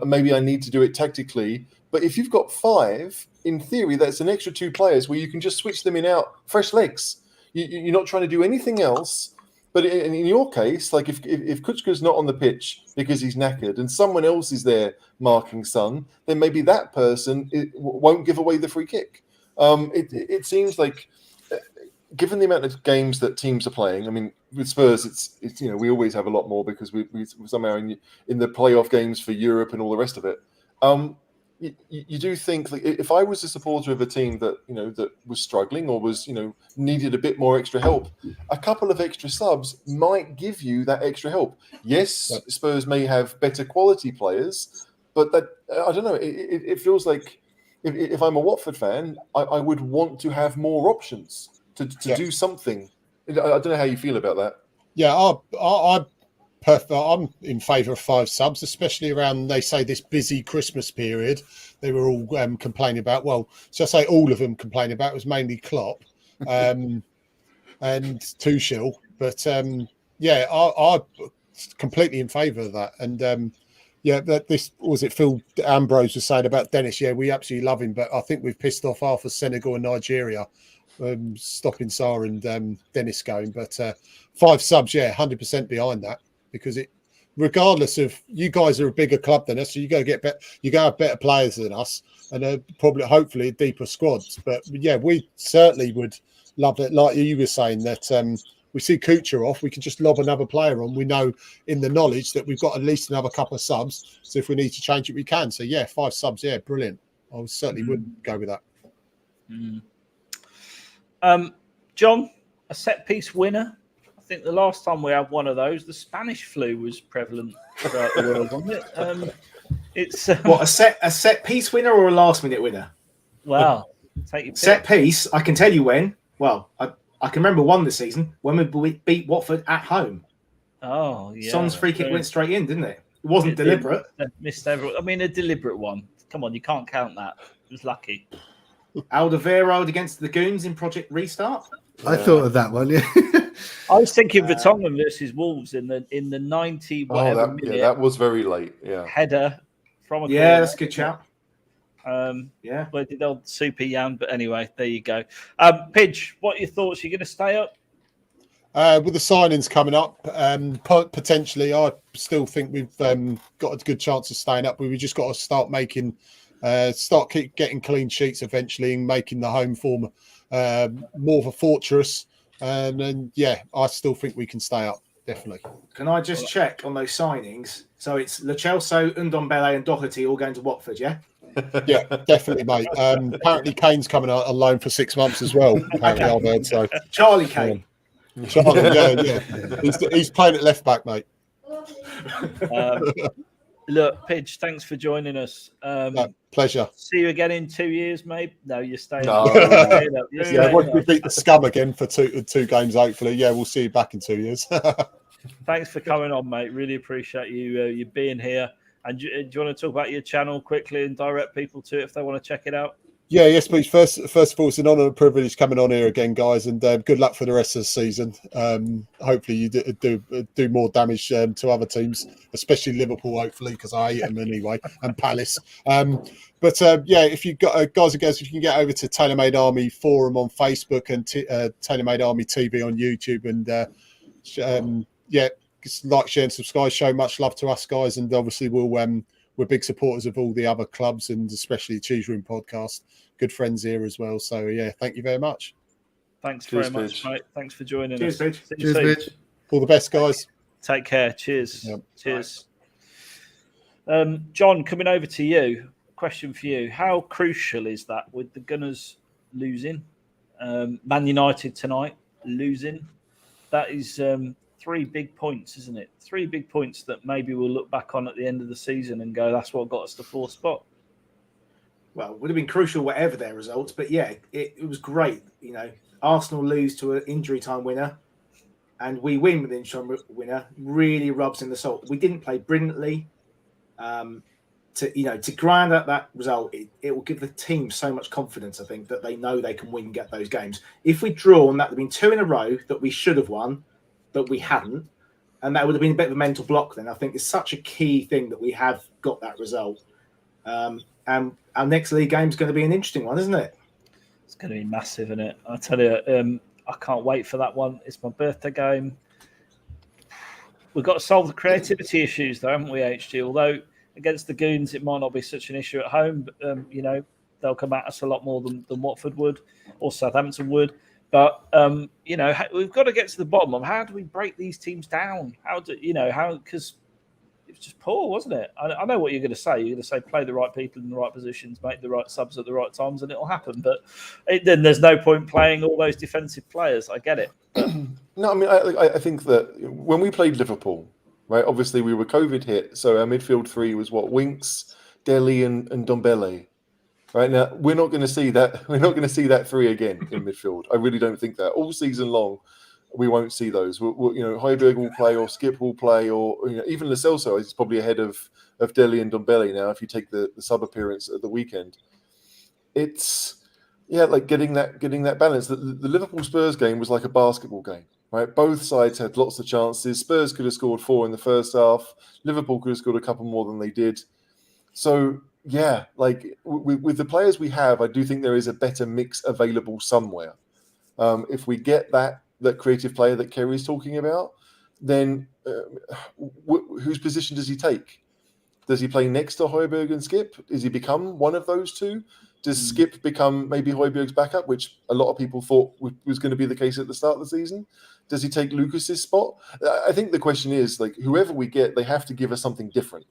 maybe I need to do it tactically. But if you've got 5, in theory, that's an extra 2 players where you can just switch them in out, fresh legs. You're not trying to do anything else. But in your case, like if Kuchka's not on the pitch because he's knackered and someone else is there marking Son, then maybe that person won't give away the free kick. It seems like, given the amount of games that teams are playing, I mean, with Spurs, it's we always have a lot more because we somehow in the playoff games for Europe and all the rest of it. You do think, like, if I was a supporter of a team that that was struggling or was needed a bit more extra help, a couple of extra subs might give you that extra help. Yes, Spurs may have better quality players, but that I don't know. It feels like if I'm a Watford fan, I would want to have more options to do something. I don't know how you feel about that. Yeah, I'm in favour of 5 subs, especially around, they say, this busy Christmas period. They were all complaining about. Well, should I say all of them complaining about? It was mainly Klopp and Tuchel. But I'm completely in favour of that. And that was it. Phil Ambrose was saying about Dennis. Yeah, we absolutely love him, but I think we've pissed off half of Senegal and Nigeria, stopping Sarr and Dennis going. But 5 subs, 100% behind that. Because regardless of, you guys are a bigger club than us, so you go get better, you go have better players than us, and hopefully deeper squads. But yeah, we certainly would love it. Like you were saying, that we see Kucha off, we can just lob another player on. We know in the knowledge that we've got at least another couple of subs. So if we need to change it, we can. So 5 subs, brilliant. I certainly would go with that. John, a set piece winner. I think the last time we had one of those, the Spanish flu was prevalent throughout the world, wasn't it? It's what, a set piece winner or a last minute winner? Well, take your pick. Set piece. I can tell you when. Well, I can remember one this season when we beat Watford at home. Oh yeah, Son's free kick went straight in, didn't it? It wasn't deliberate. Missed every. I mean, a deliberate one. Come on, you can't count that. It was lucky. Alderweireld against the Goons in Project Restart. I thought of that one. Yeah. I was thinking Vertonghen versus Wolves in the 90 whatever minute. Yeah, that was very late. Yeah, header from a corner. That's a good shout. Where did old Super Jan? But anyway, there you go. Pidge, what are your thoughts? You're going to stay up? With the signings coming up, potentially, I still think we've got a good chance of staying up. We've just got to start getting clean sheets eventually and making the home form more of a fortress. And then, I still think we can stay up, definitely. Can I just check on those signings? So it's Lo Celso, Ndombele and Doherty all going to Watford, yeah? Yeah, definitely, mate. Apparently Kane's coming out on loan for 6 months as well. Apparently, I've heard, so. Charlie Kane. Charlie, he's playing at left back, mate. Look, Pidge, thanks for joining us. Pleasure. See you again in 2 years, maybe. No, you're staying. No. Once we beat the scum again for two games, hopefully. Yeah, we'll see you back in 2 years. Thanks for coming on, mate. Really appreciate you being here. And do you want to talk about your channel quickly and direct people to it if they want to check it out? Yeah, yes, please. First of all, it's an honour and a privilege coming on here again, guys, and good luck for the rest of the season. Hopefully you do more damage to other teams, especially Liverpool, hopefully, because I hate them anyway, and Palace. If you've got guys and girls, if you can get over to TaylorMade Army Forum on Facebook and TaylorMade Army TV on YouTube, and just like, share, and subscribe. Show much love to us, guys, and obviously we're big supporters of all the other clubs and especially the Cheese Room podcast. Good friends here as well. So, thank you very much. Thanks very much, mate. Thanks for joining us. Cheers, Cheers, all the best, guys. Take care. Cheers. Yep. Cheers. John, coming over to you. Question for you. How crucial is that with the Gunners losing? Man United tonight losing. That is 3 big points, isn't it? 3 big points that maybe we'll look back on at the end of the season and go, that's what got us to 4th spot. Well, it would have been crucial whatever their results, but it was great. Arsenal lose to an injury time winner, and we win with an injury time winner. Really rubs in the salt. We didn't play brilliantly. To grind out that result, it will give the team so much confidence. I think that they know they can win and get those games. If we'd drawn, that would have been 2 in a row that we should have won, but we hadn't. and that would have been a bit of a mental block then. I think it's such a key thing that we have got that result. And our next league game is going to be an interesting one, isn't it? It's going to be massive, isn't it? I tell you, I can't wait for that one. It's my birthday game. We've got to solve the creativity issues, though, haven't we, HG? Although against the Goons, it might not be such an issue at home, but, they'll come at us a lot more than Watford would or Southampton would. But, we've got to get to the bottom of how do we break these teams down? Because it was just poor, wasn't it? I know what you're going to say. You're going to say play the right people in the right positions, make the right subs at the right times, and it'll happen. But then there's no point playing all those defensive players. I get it. No, I mean, I think that when we played Liverpool, right, obviously we were COVID hit. So our midfield three was Winks, Dele and Ndombele. Right now, we're not going to see that. We're not going to see that three again in midfield. I really don't think that. All season long, we won't see those. Højbjerg will play, or Skip will play, or even Lo Celso is probably ahead of Dele and Ndombele now. If you take the sub appearance at the weekend, it's like getting that balance. The Liverpool Spurs game was like a basketball game, right? Both sides had lots of chances. Spurs could have scored 4 in the first half. Liverpool could have scored a couple more than they did. So. Yeah, like with the players we have, I do think there is a better mix available somewhere. If we get that creative player that Kerry's talking about, then whose position does he take? Does he play next to Højbjerg and Skip? Does he become one of those two? Does Skip become maybe Højbjerg's backup, which a lot of people thought was going to be the case at the start of the season? Does he take Lucas's spot? I think the question is, like, whoever we get, they have to give us something different.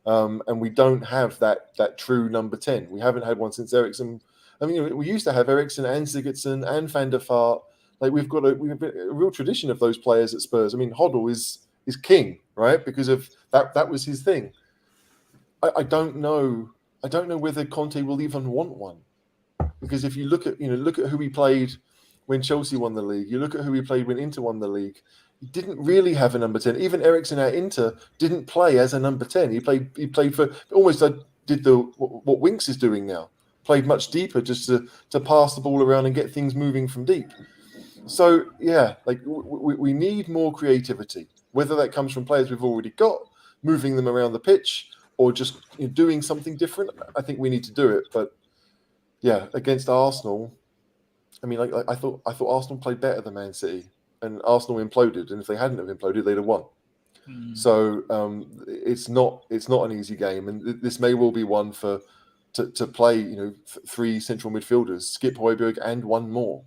And we don't have that true number 10. We haven't had one since Eriksen. I mean, we used to have Eriksen and Sigurdsson and Van der Vaart. Like we have a real tradition of those players at Spurs. I mean, Hoddle is king, right? Because of that was his thing. I don't know whether Conte will even want one, because if you look at who he played when Chelsea won the league, you look at who he played when Inter won the league. He didn't really have a number 10. Even Eriksen at Inter didn't play as a number 10. He played for almost did what Winks is doing now. Played much deeper just to pass the ball around and get things moving from deep. So yeah, like we need more creativity. Whether that comes from players we've already got, moving them around the pitch, or just doing something different. I think we need to do it. But yeah, against Arsenal, I mean, like I thought Arsenal played better than Man City. And Arsenal imploded, and if they hadn't have imploded, they'd have won. So it's not an easy game, and this may well be one to play 3 central midfielders, Skip, Højbjerg, and one more,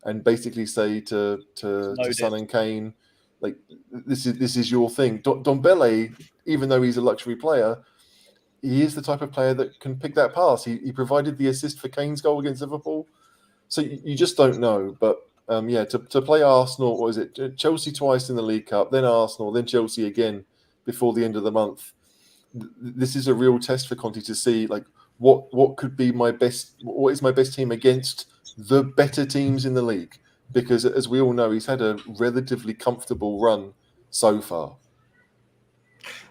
and basically say to Son and Kane, like this is your thing. Ndombele, even though he's a luxury player, he is the type of player that can pick that pass. He provided the assist for Kane's goal against Liverpool, so you just don't know, but. To play Arsenal, or is it Chelsea twice in the League Cup, then Arsenal, then Chelsea again before the end of the month. This is a real test for Conte to see like what could be my best. What is my best team against the better teams in the league? Because as we all know, he's had a relatively comfortable run so far.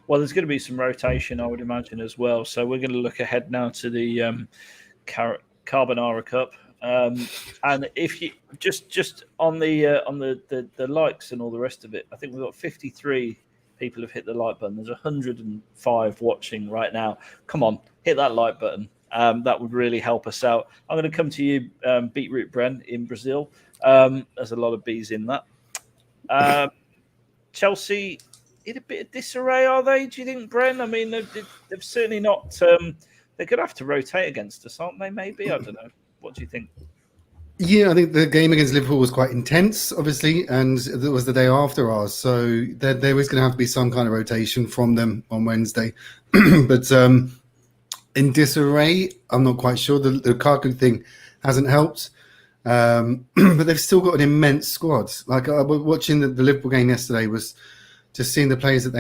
Well, there's going to be some rotation, I would imagine, as well. So we're going to look ahead now to the Carbonara Cup. And if you just on the likes and all the rest of it, I think we've got 53 people have hit the like button. There's 105 watching right now. Come on, hit that like button. That would really help us out. I'm going to come to you, Beetroot Bren in Brazil. There's a lot of bees in that. Chelsea in a bit of disarray, are they? Do you think, Bren? I mean, they've certainly not. They're going to have to rotate against us, aren't they? Maybe, I don't know. What do you think? Yeah, I think the game against Liverpool was quite intense, obviously, and it was the day after ours. So there is going to have to be some kind of rotation from them on Wednesday. But in disarray, I'm not quite sure. The Lukaku thing hasn't helped. But they've still got an immense squad. Like I was watching the Liverpool game yesterday, was just seeing the players that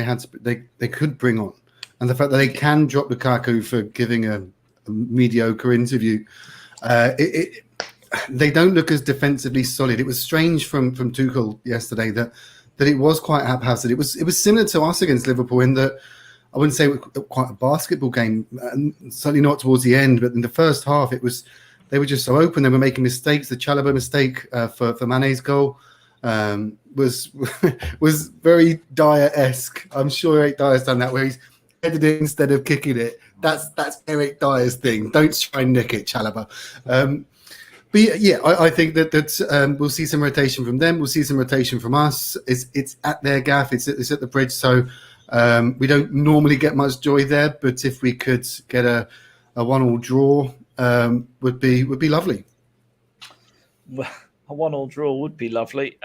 they could bring on. And the fact that they can drop Lukaku for giving a mediocre interview. They don't look as defensively solid. It was strange from Tuchel yesterday that it was quite haphazard. It was similar to us against Liverpool in that I wouldn't say it was quite a basketball game, certainly not towards the end, but in the first half they were just so open. They were making mistakes. The Chalobah mistake for Mane's goal, was was very Dyer-esque. I'm sure Eric Dyer's done that, where he's headed it instead of kicking it. That's Eric Dyer's thing. Don't try and nick it, Chalobah. But yeah, I think that we'll see some rotation from them. We'll see some rotation from us. It's at their gaff. It's at the bridge. So we don't normally get much joy there. But if we could get a 1-1 draw, would be lovely. Well, a 1-1 draw would be lovely.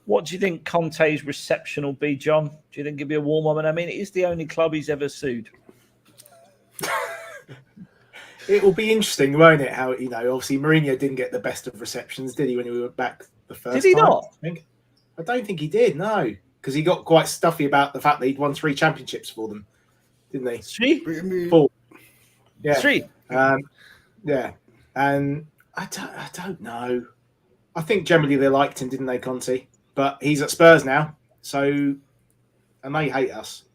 What do you think Conte's reception will be, John? Do you think it'll be a warm one? I mean, it is the only club he's ever sued. It will be interesting, won't it? How, obviously Mourinho didn't get the best of receptions, did he, when he went back the first time? Did he not? I don't think he did, no. Because he got quite stuffy about the fact that he'd won 3 championships for them, didn't he? 3? 4. Yeah. 3? Yeah. And I don't know. I think generally they liked him, didn't they, Conte? But he's at Spurs now, and they hate us.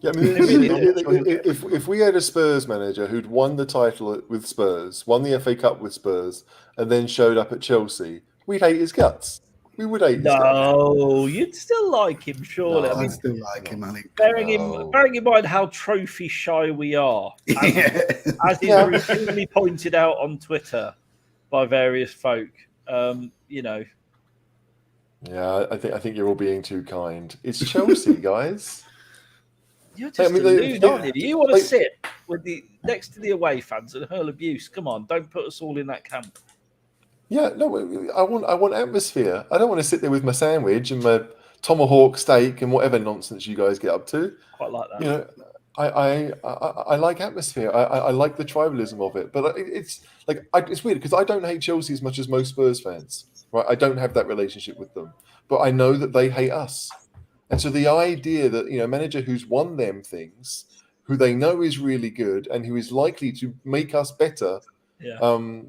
Yeah, I mean, if we had a Spurs manager who'd won the title with Spurs, won the FA Cup with Spurs, and then showed up at Chelsea, we'd hate his guts. We would hate his guts. No, you'd still like him, surely. No, I mean, I'd still like him, I think. Bearing in mind how trophy shy we are, as is routinely pointed out on Twitter by various folk, Yeah, I think you're all being too kind. It's Chelsea, guys. You're just a loon, aren't you? You want to sit with next to the away fans and hurl abuse. Come on, don't put us all in that camp. Yeah, no, I want atmosphere. I don't want to sit there with my sandwich and my tomahawk steak and whatever nonsense you guys get up to. Quite like that. I like atmosphere. I like the tribalism of it. But it's weird because I don't hate Chelsea as much as most Spurs fans. Right? I don't have that relationship with them, but I know that they hate us. And so the idea that, a manager who's won them things, who they know is really good and who is likely to make us better, I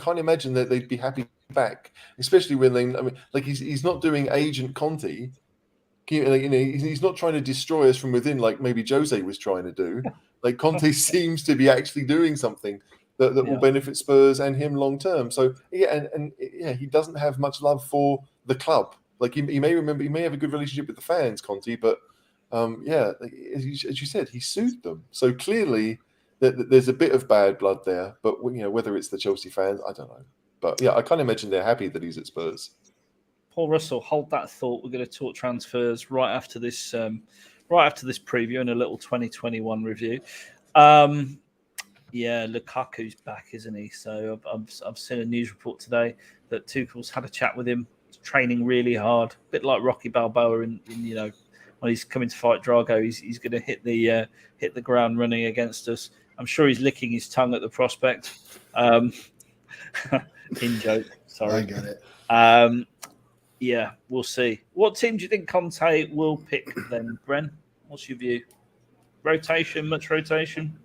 can't imagine that they'd be happy back, especially when he's not doing Agent Conte. He's not trying to destroy us from within like maybe Jose was trying to do. Like Conte seems to be actually doing something that will benefit Spurs and him long term. So he doesn't have much love for the club. Like he may have a good relationship with the fans, Conte, but as you said, he sued them. So clearly there's a bit of bad blood there. But whether it's the Chelsea fans, I don't know. But yeah, I can't imagine they're happy that he's at Spurs. Paul Russell, hold that thought. We're going to talk transfers right after this preview and a little 2021 review. Lukaku's back, isn't he? So I've seen a news report today that Tuchel's had a chat with him, training really hard, a bit like Rocky Balboa in when he's coming to fight Drago, he's going to hit the ground running against us. I'm sure he's licking his tongue at the prospect. In joke, sorry. I get it. Yeah, we'll see. What team do you think Conte will pick then, Bren? What's your view? Rotation, much rotation?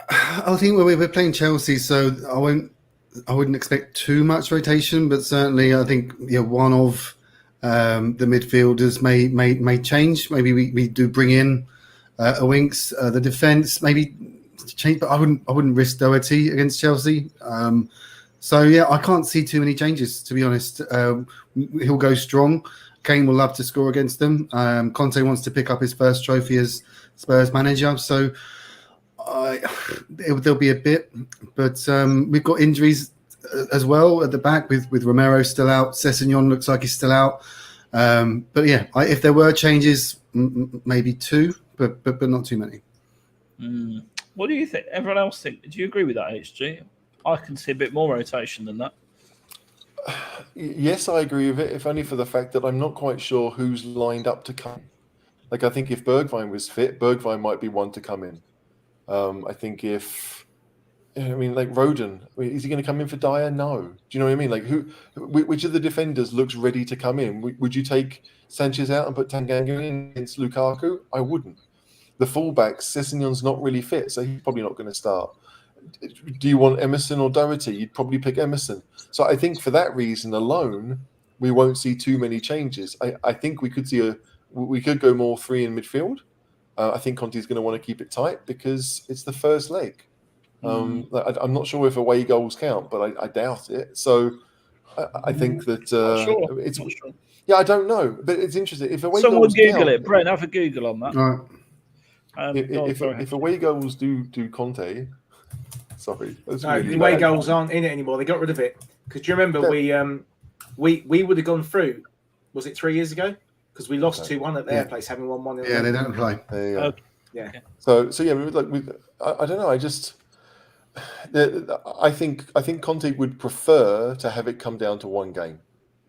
I think we're playing Chelsea, so I wouldn't expect too much rotation, but certainly I think one of the midfielders may change. Maybe we do bring in a Winks, the defence maybe change, but I wouldn't risk Doherty against Chelsea. I can't see too many changes, to be honest. He'll go strong. Kane will love to score against them. Conte wants to pick up his first trophy as Spurs manager, so there'll be a bit. But we've got injuries as well at the back with Romero still out. Sessegnon looks like he's still out. If there were changes, maybe 2, but not too many. What do you think? Everyone else think? Do you agree with that, HG? I can see a bit more rotation than that. Yes, I agree with it, if only for the fact that I'm not quite sure who's lined up to come. Like, I think if Bergwijn was fit, Bergwijn might be one to come in. I think Rodon, is he going to come in for Dyer? No. Do you know what I mean? Like, which of the defenders looks ready to come in? Would you take Sanchez out and put Tanganga in against Lukaku? I wouldn't. The fullbacks, Sessegnon's not really fit, so he's probably not going to start. Do you want Emerson or Doherty? You'd probably pick Emerson. So I think for that reason alone, we won't see too many changes. I think we could go more 3 in midfield. I think Conte's going to want to keep it tight because it's the first leg. I'm not sure if away goals count, but I doubt it. So I think that it's. Not sure. Yeah, I don't know, but it's interesting. If away Someone goals Google count, it. Brent, have a Google on that. All right. If away goals do Conte, sorry, that's No, really the away bad. goals aren't in it anymore. They got rid of it because do you remember we would have gone through? Was it 3 years ago? Because we lost 2-1 at their place, having won 1-0. Yeah, they don't play. There you go. Okay. Yeah. So yeah, I don't know. I think Conte would prefer to have it come down to one game,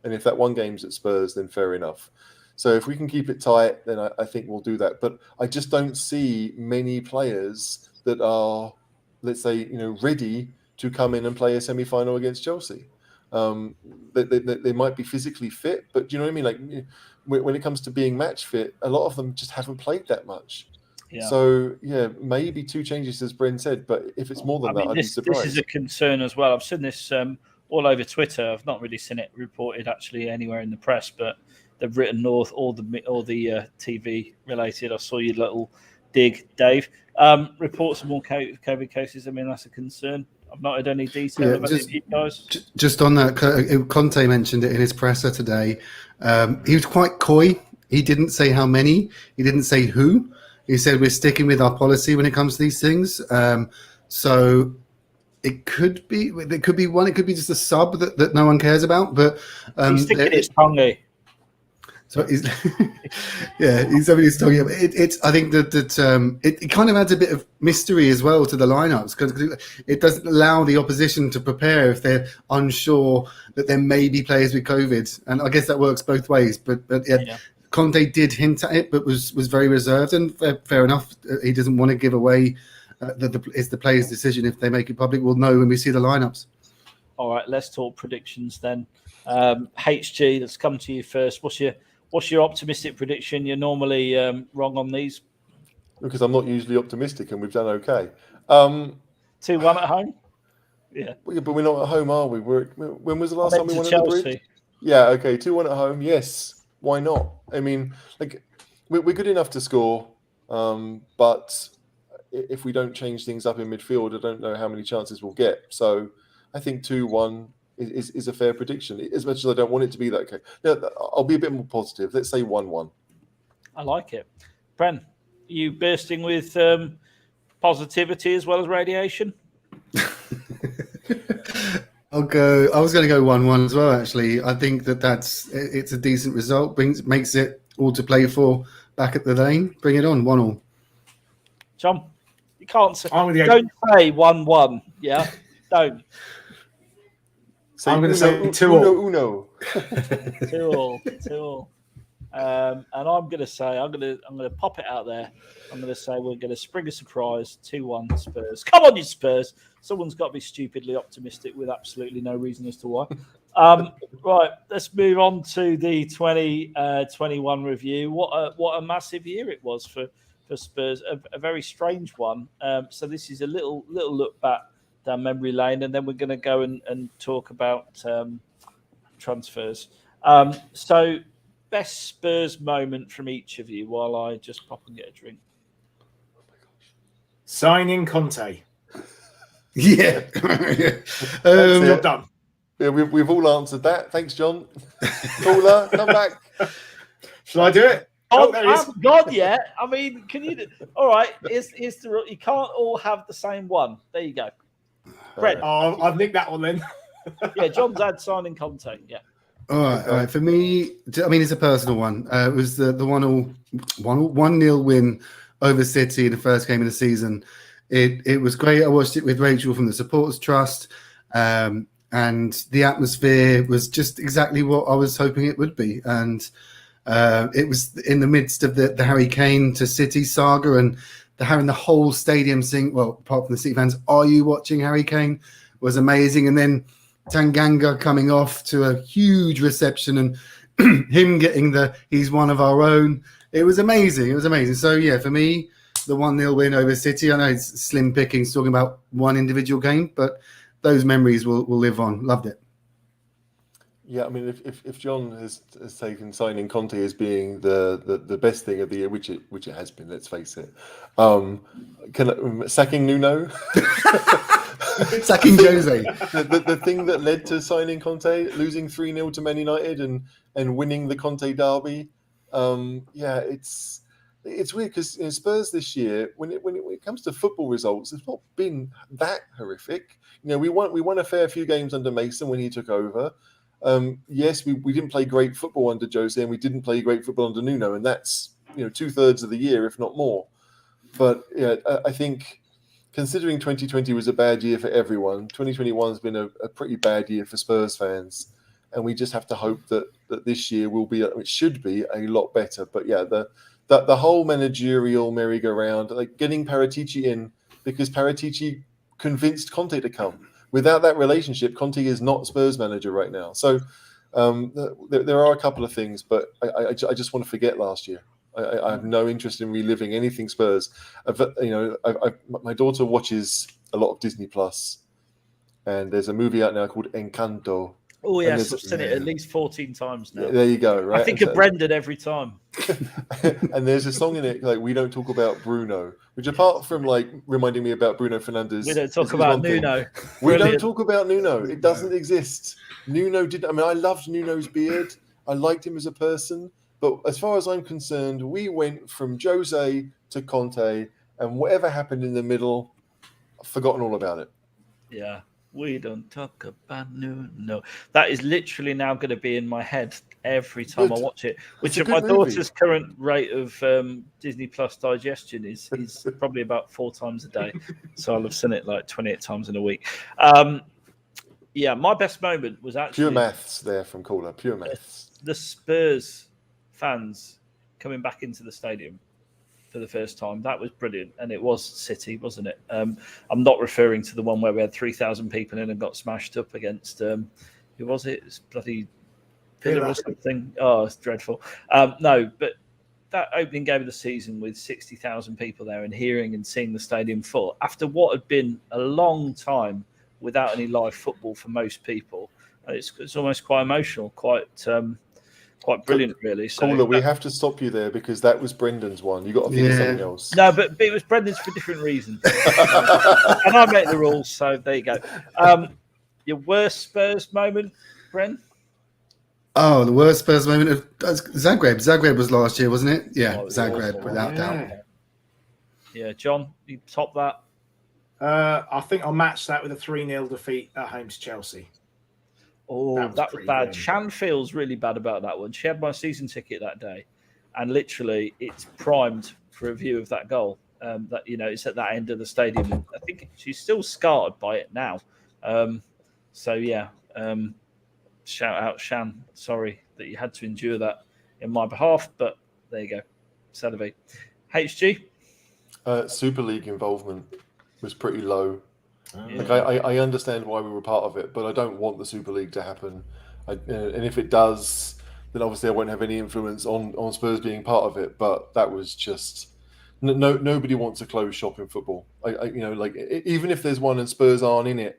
and if that one game's at Spurs, then fair enough. So if we can keep it tight, then I think we'll do that. But I just don't see many players that are, let's say, ready to come in and play a semi-final against Chelsea. They might be physically fit, but do you know what I mean? Like when it comes to being match fit, a lot of them just haven't played that much. Yeah. So yeah, maybe 2 changes, as Bren said, but if it's more than that, I'd be surprised. This is a concern as well. I've seen this all over Twitter. I've not really seen it reported actually anywhere in the press, but they've written all the TV related. I saw your little dig, Dave. Reports of more COVID cases. I mean, that's a concern. I've not heard any detail about it, you guys. Just on that, Conte mentioned it in his presser today. He was quite coy. He didn't say how many. He didn't say who. He said we're sticking with our policy when it comes to these things. So it could be one. It could be just a sub that no one cares about. But he's sticking his tongue. So he's he's somebody who's talking about it. I think that it kind of adds a bit of mystery as well to the lineups because it doesn't allow the opposition to prepare if they're unsure that there may be players with COVID, and I guess that works both ways. But Conte did hint at it, but was very reserved, and fair enough. He doesn't want to give away it's the players' decision if they make it public. We'll know when we see the lineups. All right, let's talk predictions then. HG, let's come to you first. What's your optimistic prediction? You're normally wrong on these. Because I'm not usually optimistic, and we've done okay. 2-1 at home. Yeah, but we're not at home, are we? When was the last time we won at the Bridge? Yeah, okay, 2-1 at home. Yes, why not? I mean, like we're good enough to score, but if we don't change things up in midfield, I don't know how many chances we'll get. So I think 2-1 is a fair prediction, as much as I don't want it to be that case. Now, I'll be a bit more positive. Let's say 1-1. I like it. Bren, you bursting with positivity as well as radiation? I was going to go 1-1 as well. Actually, I think it's a decent result. Makes it all to play for back at the lane. Bring it on, 1-1. John, you can't say. Don't say 1-1. Yeah, don't. So I'm going to say 2-2. Uno. 2-2. And I'm going to say I'm going to pop it out there. I'm going to say we're going to spring a surprise 2-1 Spurs. Come on, you Spurs! Someone's got to be stupidly optimistic with absolutely no reason as to why. Right, let's move on to the 2021 review. What a massive year it was for Spurs. A very strange one. So this is a little look back down memory lane, and then we're going to go and talk about transfers. So best Spurs moment from each of you while I just pop and get a drink. Signing Conte. Yeah. Job done. Yeah, we've all answered that. Thanks, John. Caller, come back. Shall I do it? Oh, there he is. God, yeah. I mean, can you? All right. Here's the rule. You can't all have the same one. There you go. Brett. Oh, I've nicked that one then. Yeah, John's had signing Conte. Yeah. All right. For me, I mean, it's a personal one. It was the 1-0 win over City in the first game of the season. It was great. I watched it with Rachel from the Supporters Trust, and the atmosphere was just exactly what I was hoping it would be. And it was in the midst of the Harry Kane to City saga, and having the whole stadium sing, well, apart from the City fans, "Are you watching Harry Kane?" was amazing. And then Tanganga coming off to a huge reception and him getting he's one of our own. It was amazing. So, yeah, for me, the 1-0 win over City, I know it's slim pickings talking about one individual game, but those memories will live on. Loved it. Yeah, I mean, if John has taken signing Conte as being the best thing of the year, which it has been, let's face it, sacking Nuno. Sacking Jose. The thing that led to signing Conte, losing 3-0 to Man United and winning the Conte derby. It's weird because Spurs this year, when it comes to football results, it's not been that horrific. We won a fair few games under Mason when he took over. Yes, we didn't play great football under Jose, and we didn't play great football under Nuno, and that's 2/3 of the year, if not more. But yeah, I think considering 2020 was a bad year for everyone, 2021 has been a pretty bad year for Spurs fans, and we just have to hope that this year it should be a lot better. But yeah, the whole managerial merry-go-round, like getting Paratici in because Paratici convinced Conte to come. Without that relationship, Conte is not Spurs manager right now. So there are a couple of things, but I just want to forget last year. I have no interest in reliving anything Spurs. My daughter watches a lot of Disney Plus, and there's a movie out now called Encanto. Oh yes, I've seen it at least 14 times now. There you go. Right, I think of Brendan every time. And there's a song in it like "We Don't Talk About Bruno," which apart from like reminding me about Bruno Fernandes, we don't talk about Nuno. We don't talk about Nuno. It doesn't exist. Nuno did. I mean, I loved Nuno's beard. I liked him as a person. But as far as I'm concerned, we went from Jose to Conte, and whatever happened in the middle, I've forgotten all about it. Yeah, we don't talk about Nuno. That is literally now going to be in my head every time I watch it. Which at my daughter's current rate of Disney Plus digestion is probably about 4 times a day. So I'll have seen it like 28 times in a week. Yeah, my best moment was actually pure maths there from Caller. Pure maths. The Spurs fans coming back into the stadium for the first time. That was brilliant, and it was City, wasn't it? I'm not referring to the one where we had 3,000 people in and got smashed up against who was it? It's bloody Villa or something. Oh, it's dreadful. No, but that opening game of the season with 60,000 people there and hearing and seeing the stadium full after what had been a long time without any live football for most people, it's almost quite emotional, quite brilliant, really. So, Caller, we have to stop you there because that was Brendan's one. You got to think of something else. No, but it was Brendan's for different reasons. And I make the rules, so there you go. Your worst Spurs moment, Bren? Oh, the worst Spurs moment of Zagreb. Zagreb was last year, wasn't it? Yeah, Zagreb, awful, without doubt. Yeah, John, you top that? I think I'll match that with a 3-0 defeat at home to Chelsea. Oh, that was bad. Grim. Shan feels really bad about that one. She had my season ticket that day, and literally it's primed for a view of that goal. It's at that end of the stadium. I think she's still scarred by it now. Shout out Shan. Sorry that you had to endure that in my behalf, but there you go. Sadly. HG? Super League involvement was pretty low. Yeah. Like I understand why we were part of it, but I don't want the Super League to happen. And if it does, then obviously I won't have any influence on Spurs being part of it. But that was just nobody wants to close shop in football. Even if there's one and Spurs aren't in it,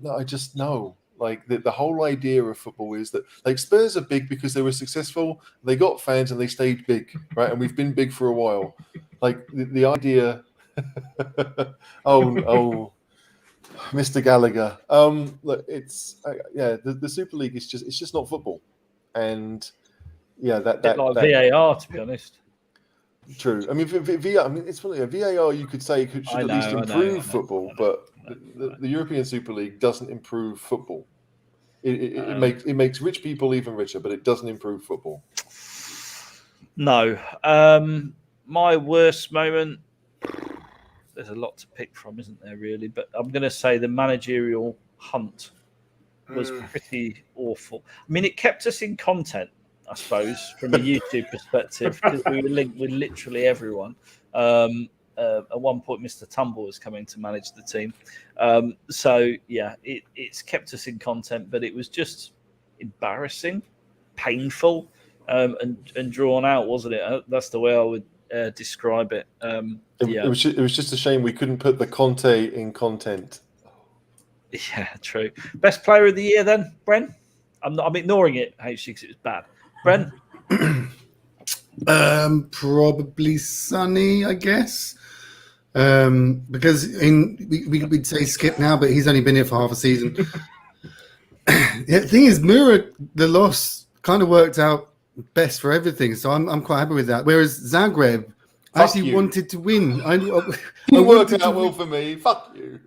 I just know. Like the whole idea of football is that like Spurs are big because they were successful, they got fans and they stayed big, right? And we've been big for a while. Like the idea. oh. Mr. Gallagher. Look, it's the Super League is just not football, and that VAR, to be honest. True. I mean, VAR. I mean, it's funny. VAR, you could say should at least improve football, but the European Super League doesn't improve football. It makes rich people even richer, but it doesn't improve football. No. My worst moment. There's a lot to pick from, isn't there, really? But I'm going to say the managerial hunt was pretty awful. I mean, it kept us in content, I suppose, from a YouTube perspective, because we were linked with literally everyone. At one point, Mr. Tumble was coming to manage the team. It's kept us in content, but it was just embarrassing, painful, and drawn out, wasn't it? That's the way I would describe it. It was just a shame we couldn't put the Conte in content. Yeah, true. Best player of the year then, Bren? I'm ignoring it, HC, because it was bad. Bren? Probably Sonny, I guess. Because we'd say Skip now, but he's only been here for half a season. The thing is, Moura, the loss kind of worked out best for everything, so I'm quite happy with that. Whereas Zagreb actually wanted to win. It worked out well for me. Fuck you.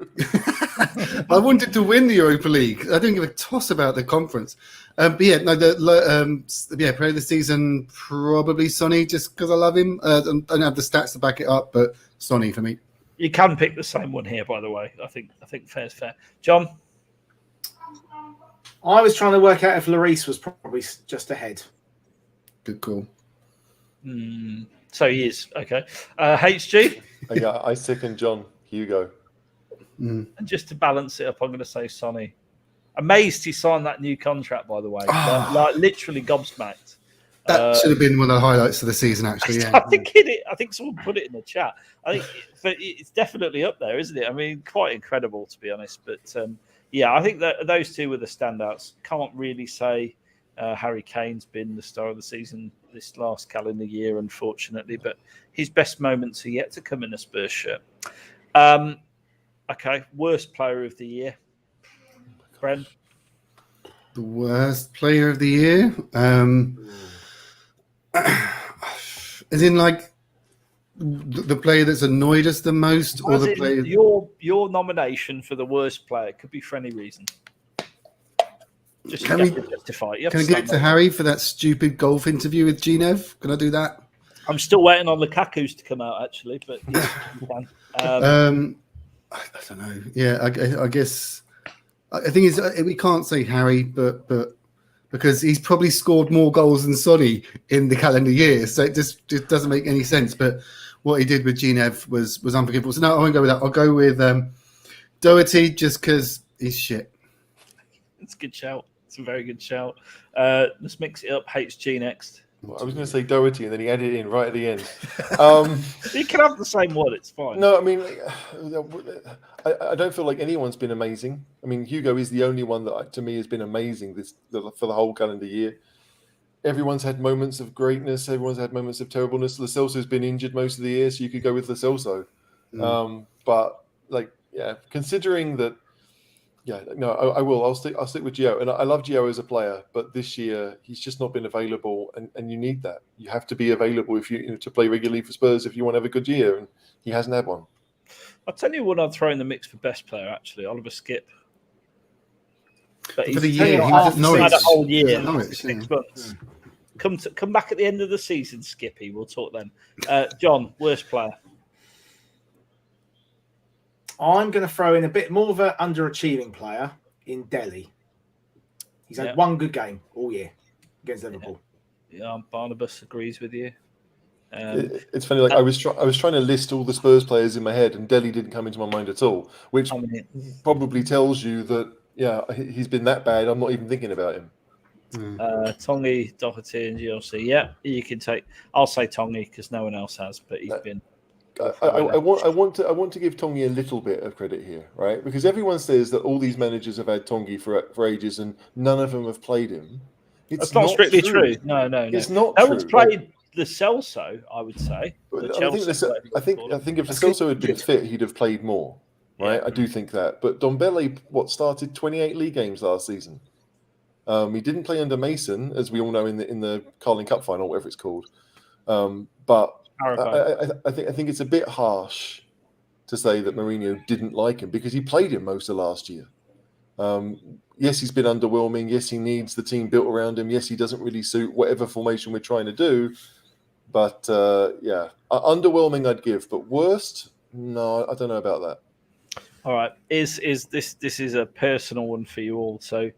I wanted to win the Europa League. I didn't give a toss about the conference. But yeah, no, player of the season, probably Sonny, just because I love him. I don't have the stats to back it up, but Sonny for me. You can pick the same one here, by the way. I think fair's fair. John? I was trying to work out if Lloris was probably just ahead. Good call. So he is. Okay. HG? Yeah, I second John. Hugo. And just to balance it up, I'm going to say Sonny. Amazed he signed that new contract, by the way. Like literally gobsmacked. That should have been one of the highlights of the season, actually. Yeah. I think someone put it in the chat. I think it's definitely up there, isn't it? I mean, quite incredible, to be honest. But yeah, I think that those two were the standouts. Can't really say Harry Kane's been the star of the season this last calendar year, unfortunately. But his best moments are yet to come in a Spurs shirt. Okay, worst player of the year. Bren? The worst player of the year? As in, like, the player that's annoyed us the most, or the player? Your nomination for the worst player could be for any reason. Just can we justify it. Can I give it to Harry for that stupid golf interview with Ginev? Can I do that? I'm still waiting on Lukaku's to come out, actually, but yes, you can. I don't know. Yeah, I guess. I think we can't say Harry, but because he's probably scored more goals than Sonny in the calendar year, so it just doesn't make any sense. But what he did with Ginev was unforgivable. So no, I won't go with that. I'll go with Doherty, just because he's shit. It's a good shout. It's a very good shout. Let's mix it up. HG next. Well, I was going to say Doherty, and then he added it in right at the end. You can have the same one. It's fine. No, I mean, I don't feel like anyone's been amazing. I mean, Hugo is the only one that, to me, has been amazing for the whole calendar year. Everyone's had moments of greatness. Everyone's had moments of terribleness. Lo Celso's been injured most of the year, so you could go with Lo Celso. But considering that. Yeah, no, I will. I'll stick with Gio, and I love Gio as a player, but this year he's just not been available, and you need that. You have to be available if to play regularly for Spurs if you want to have a good year, and he hasn't had one. I'll tell you what I'd throw in the mix for best player. Actually, Oliver Skip. But for the year, he was at Norwich. Had a whole year, Norwich, 6 months. Come back at the end of the season, Skippy. We'll talk then. John, worst player. I'm going to throw in a bit more of an underachieving player in Delhi. He's had one good game all year against Liverpool. Yeah, Barnabas agrees with you. It's funny. Like I was trying to list all the Spurs players in my head, and Delhi didn't come into my mind at all, which probably tells you that he's been that bad. I'm not even thinking about him. Tongi, Doherty, and GLC. Yeah, you can take. I'll say Tongi because no one else has, but he's been. I want to give Tongi a little bit of credit here, right? Because everyone says that all these managers have had Tongi for ages, and none of them have played him. That's not strictly true. No. It's not. No one's played Lo Celso, I would say. I think if Lo Celso had been fit, he'd have played more, right? Yeah. I do think that. But Dombele, started 28 league games last season. He didn't play under Mason, as we all know, in the Carling Cup final, whatever it's called. But I think it's a bit harsh to say that Mourinho didn't like him because he played him most of last year. Yes, he's been underwhelming. Yes, he needs the team built around him. Yes, he doesn't really suit whatever formation we're trying to do. But underwhelming I'd give. But worst, no, I don't know about that. All right, this is a personal one for you all. So.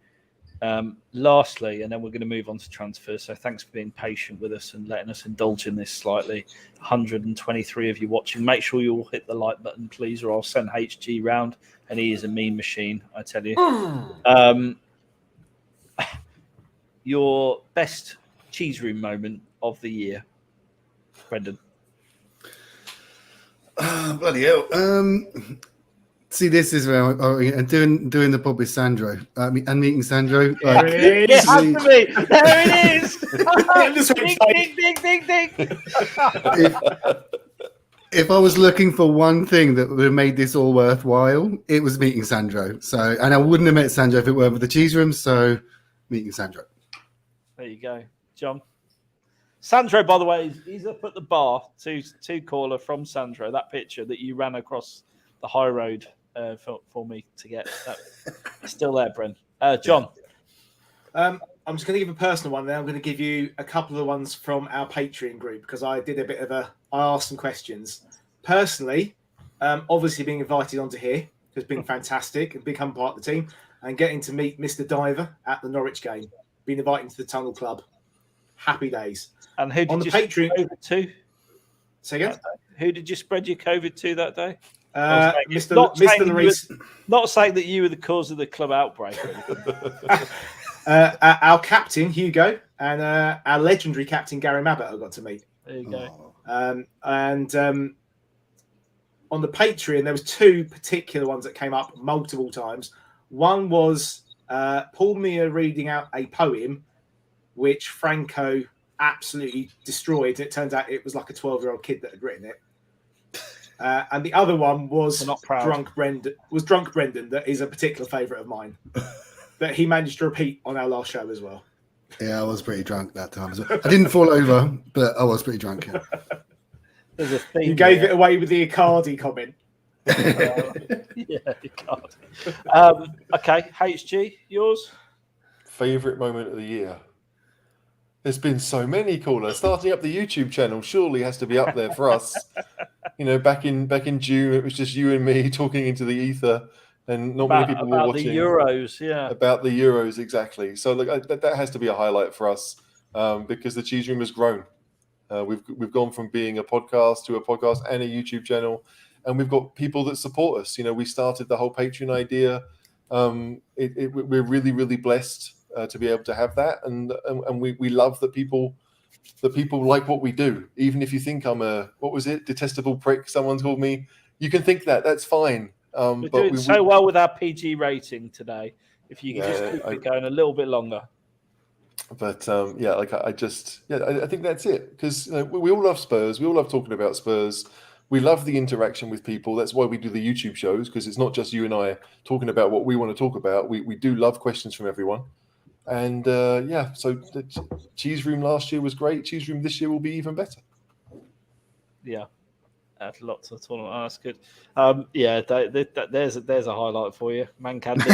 Lastly, and then we're going to move on to transfers. So thanks for being patient with us and letting us indulge in this slightly. 123 of you watching. Make sure you all hit the like button, please, or I'll send HG round. And he is a mean machine, I tell you. Your best cheese room moment of the year, Brendan. Bloody hell. See, this is where I'm doing the pod with Sandro and meeting Sandro. There it is. There it is. Ding, ding, ding, ding, ding. If I was looking for one thing that would have made this all worthwhile, it was meeting Sandro. So, and I wouldn't have met Sandro if it weren't for the cheese room. So, meeting Sandro. There you go, John. Sandro, by the way, he's up at the bar. Two caller from Sandro. That picture that you ran across the high road for me to get. It's still there, Brent. John. I'm just going to give a personal one. Then I'm going to give you a couple of the ones from our Patreon group because I did I asked some questions. Personally, obviously being invited onto here has been fantastic and become part of the team, and getting to meet Mr. Diver at the Norwich game, being invited to the Tunnel Club. Happy days. And who did on the you Patreon spread COVID to? Say again? Who did you spread your COVID to that day? Mr. Larice. Not saying that you were the cause of the club outbreak. Our captain, Hugo, and our legendary captain, Gary Mabbott, I got to meet. There you go. And on the Patreon, there was two particular ones that came up multiple times. One was Paul Mia reading out a poem, which Franco absolutely destroyed. It turns out it was like a 12-year-old kid that had written it. And the other one was Drunk Brendan. That is a particular favourite of mine. That he managed to repeat on our last show as well. Yeah, I was pretty drunk that time as well. I didn't fall over, but I was pretty drunk. Yeah. There's a theme. You gave it away with the Icardi comment. Yeah, Icardi. Okay, HG, yours? Favourite moment of the year? There's been so many, caller. Starting up the YouTube channel surely has to be up there for us. You know, back in June, it was just you and me talking into the ether, and not many people were watching. About the Euros, yeah. About the Euros, exactly. So look, that has to be a highlight for us because the Cheese Room has grown. We've gone from being a podcast to a podcast and a YouTube channel, and we've got people that support us. You know, we started the whole Patreon idea. We're really, really blessed to be able to have that, and we love that people like what we do. Even if you think I'm a detestable prick, someone told me, you can think that's fine. We're doing so well with our PG rating today. If you can just keep it going a little bit longer. But I think that's it, because we all love Spurs. We all love talking about Spurs. We love the interaction with people. That's why we do the YouTube shows, because it's not just you and I talking about what we want to talk about. We do love questions from everyone. And so the Cheese Room last year was great. Cheese Room this year will be even better. Yeah. That's lots of tournament. Oh, that's good. There's a highlight for you, Mancandi.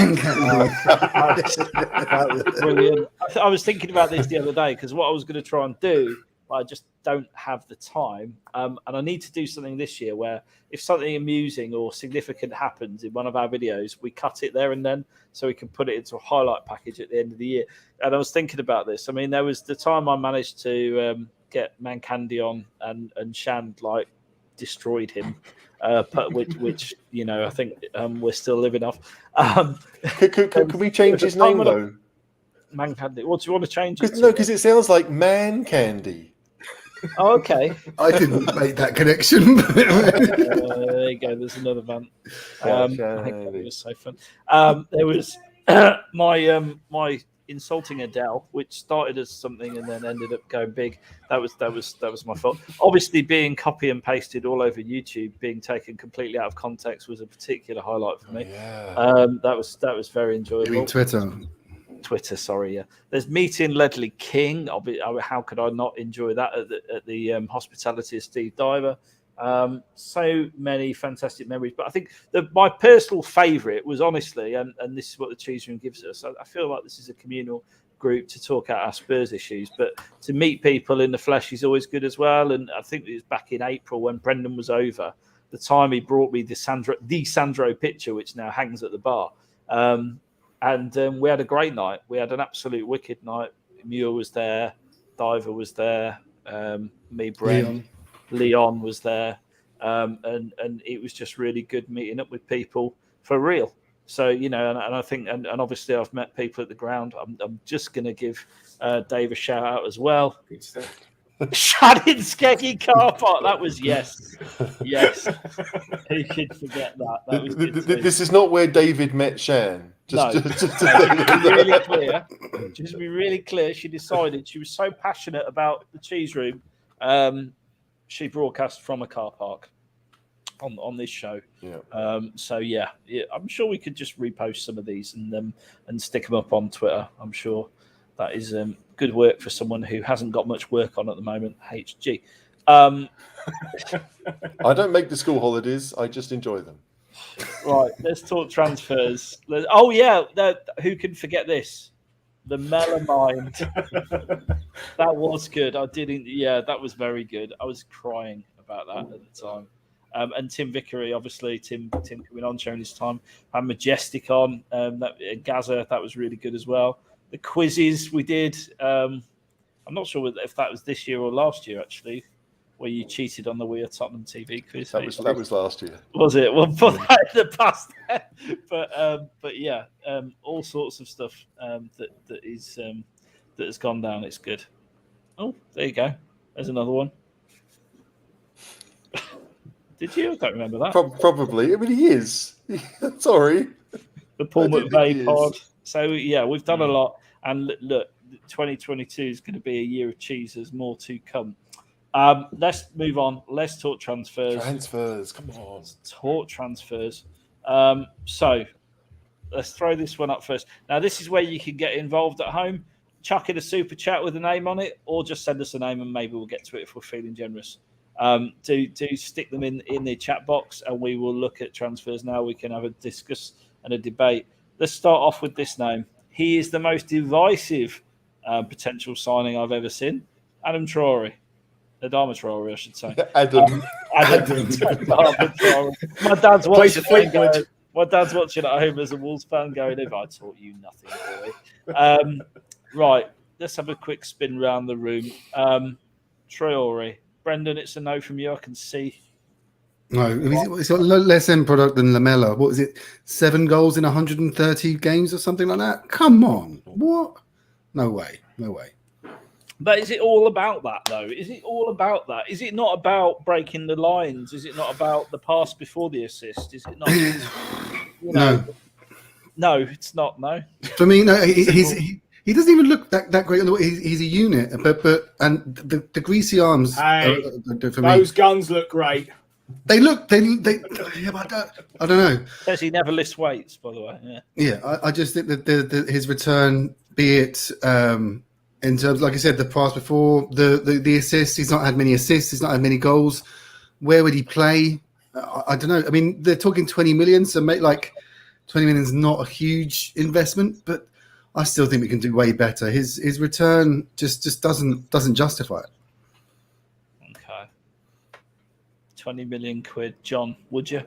Brilliant. I was thinking about this the other day because what I was going to try and do, I just don't have the time. And I need to do something this year where if something amusing or significant happens in one of our videos, we cut it there and then so we can put it into a highlight package at the end of the year. And I was thinking about this. I mean, there was the time I managed to get Mancandi on and Shand destroyed him, which I think we're still living off. Can we change his name though? Mancandi. What do you want to change it? No, because it sounds like man candy. Oh, okay. I didn't make that connection. There you go. There's another van. I think that was so fun. There was my insulting Adele, which started as something and then ended up going big. That was my fault. Obviously, being copy and pasted all over YouTube, being taken completely out of context, was a particular highlight for me. Yeah. That was very enjoyable. You mean Twitter, sorry, yeah. There's meeting Ledley King. How could I not enjoy that at the hospitality of Steve Diver? So many fantastic memories. But I think my personal favourite was honestly, and this is what the Cheese Room gives us. I feel like this is a communal group to talk out our Spurs issues, but to meet people in the flesh is always good as well. And I think it was back in April when Brendan was over, the time he brought me the Sandro picture, which now hangs at the bar. And we had a great night. We had an absolute wicked night. Moura was there, Diver was there, me, Brent, Leon was there, and it was just really good meeting up with people for real. So and I think, and obviously I've met people at the ground. I'm just going to give Dave a shout out as well. Shannon Skeggy car park. That was yes. Who could forget that? That was good. This is not where David met Shan. Just to be really clear. Just to be really clear, she decided she was so passionate about the Cheese Room. She broadcast from a car park. on this show. Yeah. So yeah, I'm sure we could just repost some of these and stick them up on Twitter. I'm sure that is good work for someone who hasn't got much work on at the moment. HG. I don't make the school holidays. I just enjoy them. Right, let's talk transfers. Oh yeah, who can forget this? The Melamind. That was good. I didn't. Yeah, that was very good. I was crying about that at the time. And Tim Vickery, obviously, Tim coming on, showing his time. And Majestic on. Gaza, that was really good as well. The quizzes we did. I'm not sure if that was this year or last year, actually, where you cheated on the We Are Tottenham TV quiz. That was last year. Was it? We'll put that in the past. But yeah, all sorts of stuff that has gone down. It's good. Oh, there you go. There's another one. Did you? I don't remember that. Probably. I mean, he is. Sorry. The Paul McVeigh pod. So yeah, we've done a lot. And look, 2022 is going to be a year of cheese. There's more to come. Let's move on. Let's talk transfers. Come on. Let's talk transfers. So let's throw this one up first. Now, this is where you can get involved at home. Chuck in a super chat with a name on it, or just send us a name and maybe we'll get to it if we're feeling generous. Do stick them in the chat box and we will look at transfers now. We can have a discuss and a debate. Let's start off with this name. He is the most divisive potential signing I've ever seen. Adam Traore. Adama Traore, I should say. Adam. Traore. My dad's watching at home as a Wolves fan going, if I taught you nothing, boy. Right, let's have a quick spin around the room. Traore. Brendan, it's a no from you, I can see. No, it's got less end product than Lamella. What is it? 7 goals in 130 games or something like that? Come on. What? No way. But is it all about that, though? Is it all about that? Is it not about breaking the lines? Is it not about the pass before the assist? Is it not? No, it's not. No. For me, no. He doesn't even look that great. He's a unit, but the greasy arms. Hey, for those me. guns look great. They yeah, but I don't know. Says he never lifts weights, by the way. Yeah, I just think that his return, be it in terms, like I said, the pass before the assists. He's not had many assists. He's not had many goals. Where would he play? I don't know. I mean, they're talking 20 million, so 20 million is not a huge investment, but I still think we can do way better. His return just doesn't justify it. Okay. 20 million quid. John, would you?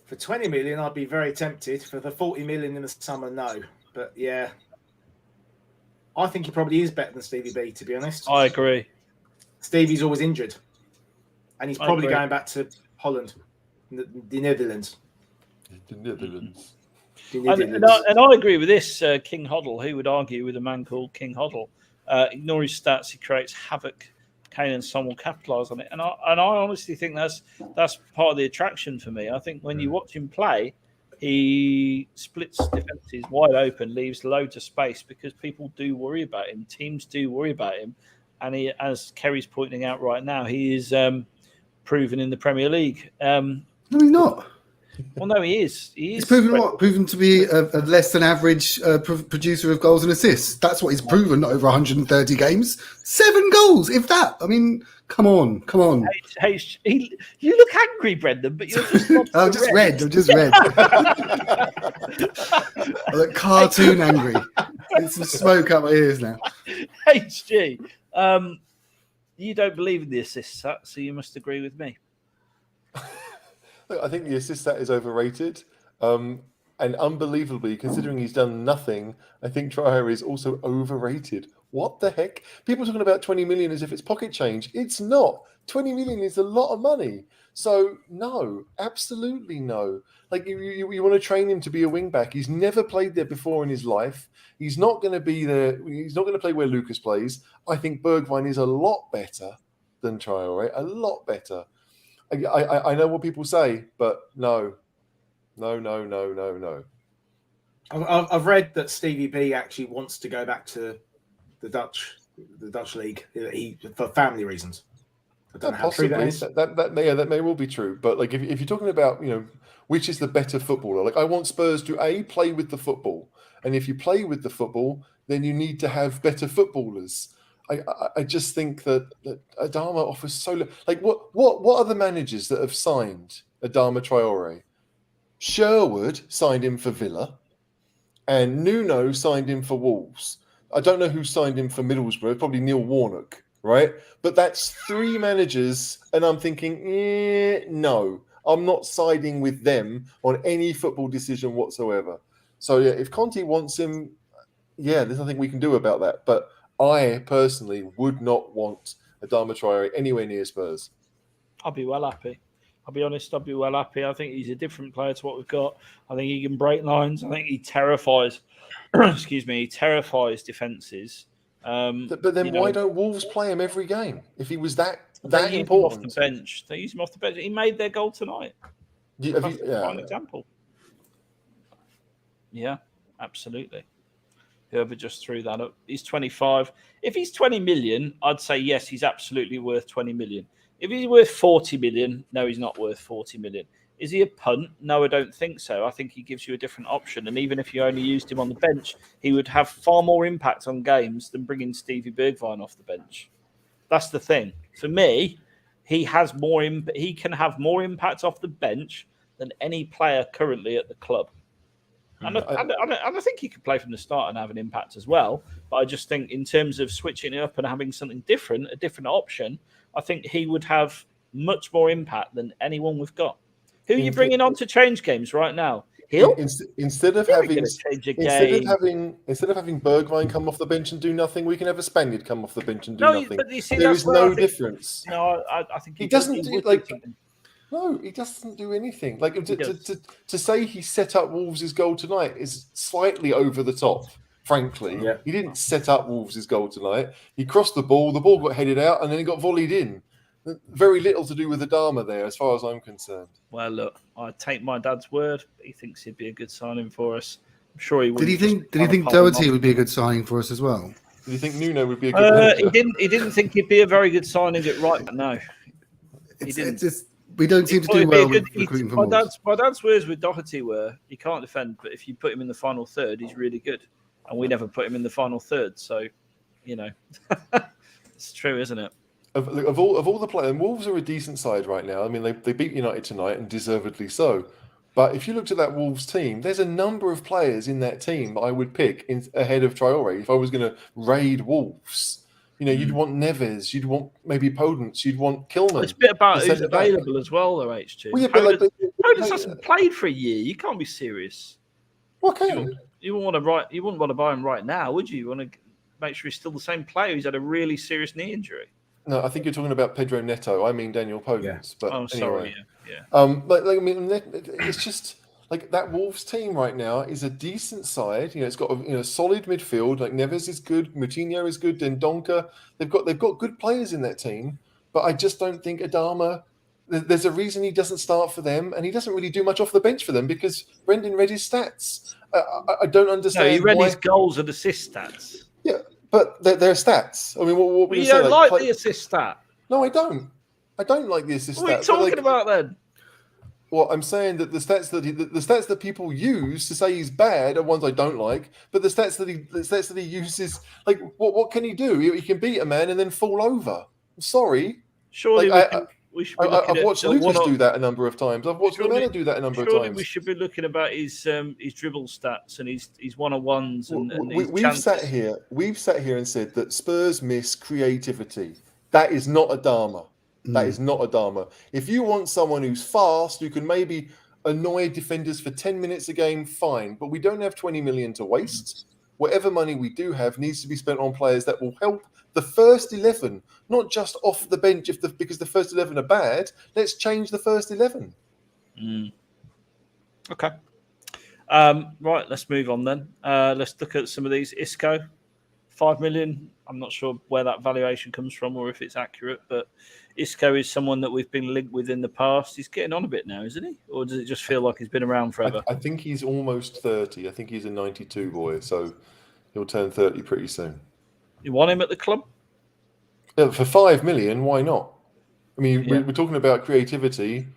For 20 million, I'd be very tempted. For the 40 million in the summer, no. But yeah, I think he probably is better than Stevie B, to be honest. I agree. Stevie's always injured. And he's probably going back to Holland, the Netherlands. The Netherlands. And I agree with this, King Hoddle. Who would argue with a man called King Hoddle? Ignore his stats, he creates havoc. Kane and Son will capitalise on it. And I honestly think that's part of the attraction for me. I think when you watch him play, he splits defences wide open, leaves loads of space because people do worry about him. Teams do worry about him. And he, as Kerry's pointing out right now, he is proven in the Premier League. No, he's not. Well, no, he is. He's proven what? Proven to be a less than average producer of goals and assists. That's what he's proven over 130 games. 7 goals, if that. I mean, come on. You look angry, Brendan, but you're just not I'm just red. I look cartoon angry. There's some smoke up my ears now. HG, you don't believe in the assist stat, so you must agree with me. Look, I think the assist stat is overrated. And unbelievably, considering he's done nothing, I think Traore is also overrated. What the heck? People are talking about 20 million as if it's pocket change. It's not. 20 million is a lot of money. So, no, absolutely no. Like, you want to train him to be a wing-back. He's never played there before in his life. He's not going to be there. He's not going to play where Lucas plays. I think Bergwijn is a lot better than Traore. A lot better. I know what people say, but no. I've read that Stevie B actually wants to go back to the Dutch league for family reasons. I don't know how true that is. That may well be true. But like, if you're talking about, which is the better footballer, like I want Spurs to play with the football, and if you play with the football, then you need to have better footballers. I just think that Adama offers so like what are the managers that have signed Adama Traore? Sherwood signed him for Villa, and Nuno signed him for Wolves. I don't know who signed him for Middlesbrough. Probably Neil Warnock, right? But that's 3 managers, and I'm thinking, no, I'm not siding with them on any football decision whatsoever. So yeah, if Conte wants him, yeah, there's nothing we can do about that. But I personally would not want Adama Traore anywhere near Spurs. I'll be well happy. I'll be honest, I'll be well happy. I think he's a different player to what we've got. I think he can break lines. I think he terrifies, he terrifies defences. But then why don't Wolves play him every game? If he was that important. Him off the bench. They use him off the bench. He made their goal tonight. Prime example. Yeah, absolutely. Whoever just threw that up. He's 25. If he's 20 million, I'd say yes, he's absolutely worth 20 million. If he's worth 40 million, no, he's not worth 40 million. Is he a punt? No, I don't think so. I think he gives you a different option. And even if you only used him on the bench, he would have far more impact on games than bringing Stevie Bergwijn off the bench. That's the thing. For me, he has more. He can have more impact off the bench than any player currently at the club. And I think he could play from the start and have an impact as well. But I just think in terms of switching it up and having something different, a different option, I think he would have much more impact than anyone we've got. Who are you bringing on to change games right now? Hill? Instead of having Bergwijn come off the bench and do nothing, we can have a Spaniard come off the bench and do nothing. But you see, there is no difference. No, I think he doesn't do like. No, he doesn't do anything. Like to say he set up Wolves' goal tonight is slightly over the top. Frankly, He didn't set up Wolves' goal tonight. He crossed the ball got headed out, and then he got volleyed in. Very little to do with Adama there, as far as I'm concerned. Well, look, I take my dad's word. He thinks he'd be a good signing for us. I'm sure he would. Did he think Doherty would be a good signing for us as well? Did you think Nuno would be a good manager? He didn't think he'd be a very good signing at right, but no. He didn't. We don't seem to do well with recruiting for my dad's words with Doherty were, he can't defend, but if you put him in the final third, he's really good. And we never put him in the final third. So, it's true, isn't it? Of all the players, Wolves are a decent side right now. I mean, they beat United tonight, and deservedly so. But if you looked at that Wolves team, there's a number of players in that team that I would pick ahead of Traore if I was going to raid Wolves. You'd want Neves, you'd want maybe Podence, you'd want Kilman. It's a bit about who's available as well, though, H2. Well, Podence hasn't played for a year. You can't be serious. Okay. You wouldn't want to buy him right now, would you? You want to make sure he's still the same player who's had a really serious knee injury. No, I think you're talking about Pedro Neto. I mean Daniel Podence. Yeah. But anyway. Sorry. Yeah. It's just like that Wolves team right now is a decent side. It's got a solid midfield. Like Neves is good, Moutinho is good, Dendoncker. They've got good players in that team. But I just don't think Adama. There's a reason he doesn't start for them, and he doesn't really do much off the bench for them because Brendan read his stats. I don't understand. No, he read his goals and assist stats. Yeah, but they're stats. I mean, what you don't like the assist stat? No, I don't. I don't like the assist stat. What are you talking about then? Well, I'm saying that the stats that people use to say he's bad are ones I don't like. But the stats that he uses, like what can he do? He can beat a man and then fall over. I'm sorry. Surely we should be I've watched Lucas do that a number of times. I've watched Lamela do that a number of times. We should be looking about his dribble stats and his one-on-ones. We've sat here and said that Spurs miss creativity. That is not Adama. That is not Adama. If you want someone who's fast, who can maybe annoy defenders for 10 minutes a game, fine. But we don't have 20 million to waste. Whatever money we do have needs to be spent on players that will help the first 11, not just off the bench because the first 11 are bad. Let's change the first 11. Okay. Right, let's move on then. Let's look at some of these. Isco, 5 million. I'm not sure where that valuation comes from or if it's accurate, but Isco is someone that we've been linked with in the past. He's getting on a bit now, isn't he? Or does it just feel like he's been around forever? I think he's almost 30. I think he's a 92 boy, so he'll turn 30 pretty soon. You want him at the club? Yeah, for 5 million, why not? I mean, we're talking about creativity.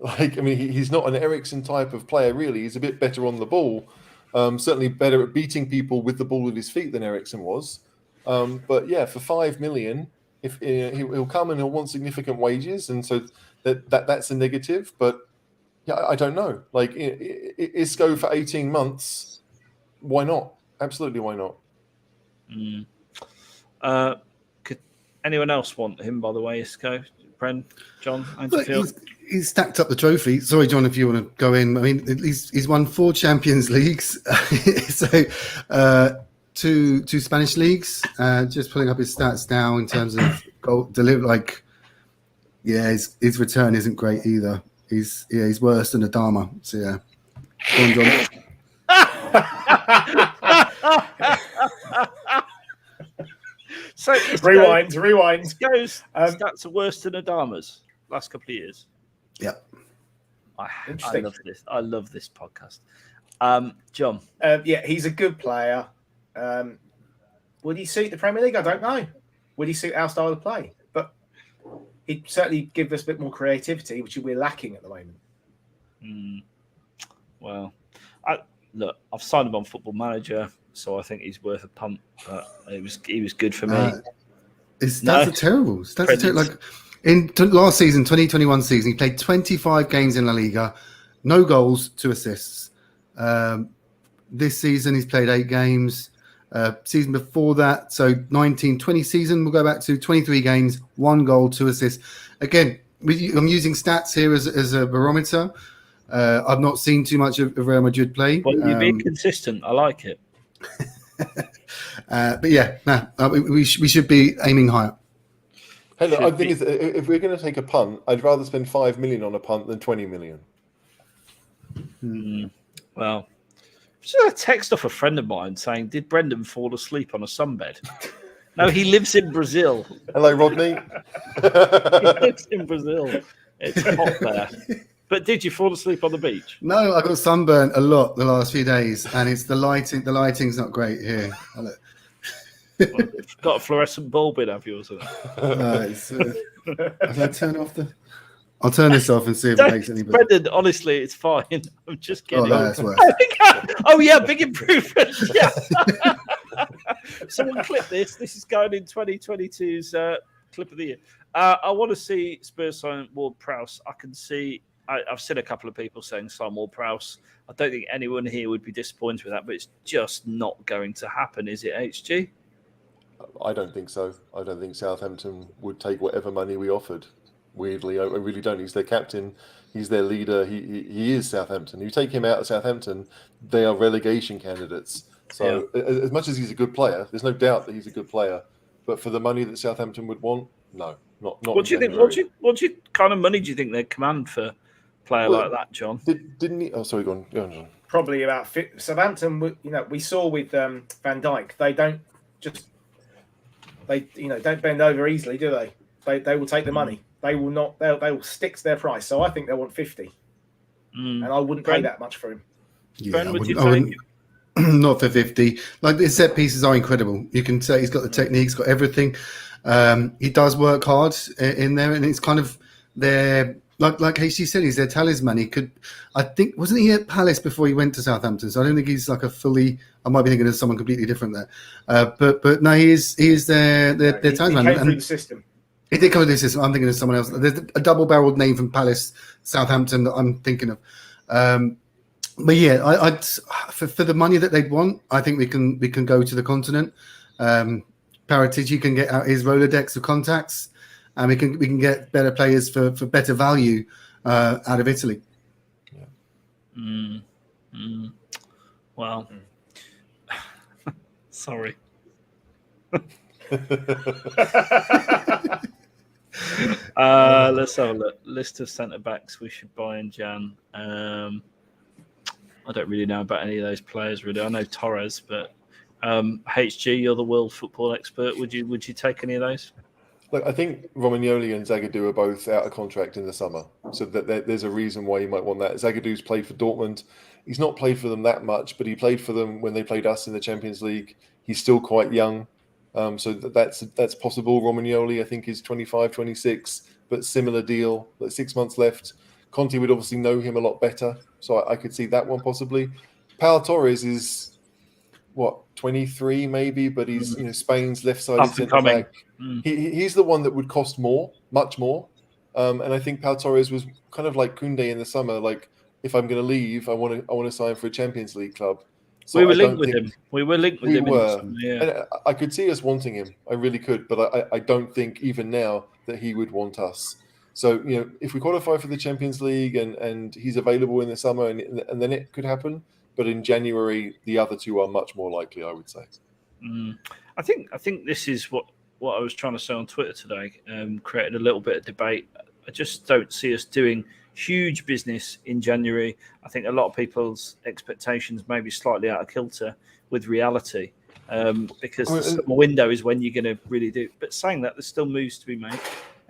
Like, I mean, he's not an Eriksen type of player, really. He's a bit better on the ball. Certainly better at beating people with the ball at his feet than Eriksen was. But yeah, for 5 million, if he'll come and he'll want significant wages, and so that's a negative. But yeah, I don't know. Like, Isco for 18 months, why not? Absolutely, why not? Could anyone else want him? By the way, Isco, Bren, John, he's stacked up the trophy. Sorry, John, if you want to go in. I mean, he's won 4 Champions Leagues, so 2 Spanish leagues. Just pulling up his stats now in terms of goal delivered. Like, yeah, his return isn't great either. He's worse than Adama. So yeah, go on, John. So rewind. Isco's stats are worse than Adama's last couple of years. Yeah, I love this. I love this podcast. John. Yeah, he's a good player. Would he suit the Premier League? I don't know. Would he suit our style of play? But he'd certainly give us a bit more creativity, which we're lacking at the moment. Well, I've signed him on Football Manager, so I think he's worth a punt. But he was good for me. His stats are terrible. Like in last season, 2021 season, he played 25 games in La Liga, no goals, 2 assists. This season, he's played 8 games. Season before that, so 19-20 season, we'll go back to 23 games, 1 goal, 2 assists. Again, I'm using stats here as a barometer. I've not seen too much of Real Madrid play. Well, you're being consistent. I like it. But yeah, we should be aiming higher. Hey, look, I think if we're going to take a punt, I'd rather spend 5 million on a punt than 20 million. Well, just a text off a friend of mine saying, "Did Brendan fall asleep on a sunbed?" No, he lives in Brazil. Hello, Rodney. He lives in Brazil. It's hot there. But did you fall asleep on the beach? No, I got sunburnt a lot the last few days, and it's the lighting. The lighting's not great here. Got a fluorescent bulb in, have you, or something? I'll turn off I'll turn this off and see if it makes any better. Brendan, honestly, it's fine. I'm just kidding. Oh, that's worse. Yeah, big improvement. Yeah. Someone clip this. This is going in 2022's clip of the year. I want to see Spurs sign Ward-Prowse. I've seen a couple of people saying sign Ward-Prowse. I don't think anyone here would be disappointed with that, but it's just not going to happen, is it, HG? I don't think so. I don't think Southampton would take whatever money we offered. Weirdly, I really don't. He's their captain. He's their leader. He is Southampton. You take him out of Southampton, they are relegation candidates. So as much as he's a good player, there's no doubt that he's a good player. But for the money that Southampton would want, no, not. What do you think? What kind of money do you think they command for a player like that, John? Didn't he? Oh, sorry, go on, John. Probably about Southampton. We saw with Van Dijk, they don't don't bend over easily, do they? They will take the money. They will not. They will stick to their price. So I think they want 50, and I wouldn't pay that much for him. Yeah, I wouldn't, not for 50. Like, the set pieces are incredible. You can say he's got the technique, he's got everything. He does work hard in there, and it's kind of their like HC said, he's their talisman. Wasn't he at Palace before he went to Southampton? So I don't think he's like a fully. I might be thinking of someone completely different there. But no, he is their talisman. He came through the system. He did come to this system. I'm thinking of someone else. There's a double-barreled name from Palace, Southampton, that I'm thinking of. But yeah, I'd for the money that they'd want, I think we can go to the continent. Paratici can get out his Rolodex of contacts, and we can get better players for better value out of Italy. Yeah. Well, sorry. Let's have a look. List of centre backs we should buy in Jan. I don't really know about any of those players. Really, I know Torres, but HG, you're the world football expert. Would you take any of those? Look, I think Romagnoli and Zagadou are both out of contract in the summer, so that there's a reason why you might want that. Zagadou's played for Dortmund. He's not played for them that much, but he played for them when they played us in the Champions League. He's still quite young. So that's possible. Romagnoli, I think, is 25, 26. but similar deal, like 6 months left. Conte would obviously know him a lot better, so I could see that one possibly. Pau Torres is, 23 maybe, but he's Spain's left-sided Up and coming. centre-back. He's the one that would cost more, much more. And I think Pau Torres was kind of like Koundé in the summer. Like, if I'm going to leave, I want to sign for a Champions League club. So we were linked with him. We were linked with him. And I could see us wanting him. I really could, but I don't think even now that he would want us. So, if we qualify for the Champions League and he's available in the summer, and then it could happen. But in January, the other two are much more likely, I would say. I think this is what I was trying to say on Twitter today. Created a little bit of debate. I just don't see us doing huge business in January. I think a lot of people's expectations may be slightly out of kilter with reality, because the summer window is when you're going to really do. But saying that, there's still moves to be made.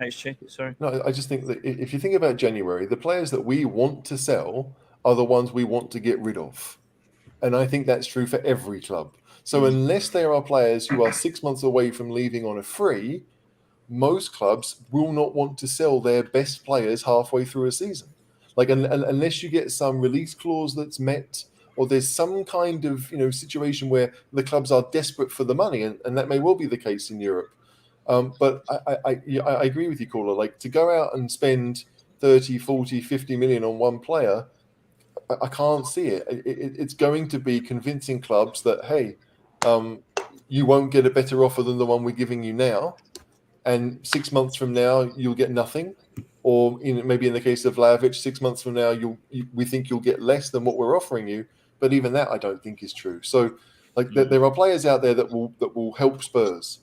HG, sorry. No, I just think that if you think about January, the players that we want to sell are the ones we want to get rid of. And I think that's true for every club. So unless there are players who are 6 months away from leaving on a free, most clubs will not want to sell their best players halfway through a season. Like, unless you get some release clause that's met, or there's some kind of situation where the clubs are desperate for the money, and that may well be the case in Europe. But I agree with you, Caller. Like, to go out and spend 30, 40, 50 million on one player, I can't see it. It's going to be convincing clubs that, hey, you won't get a better offer than the one we're giving you now, and 6 months from now you'll get nothing, or maybe in the case of Vlahovic, 6 months from now we think you'll get less than what we're offering you. But even that I don't think is true. So, like, there are players out there that will help Spurs.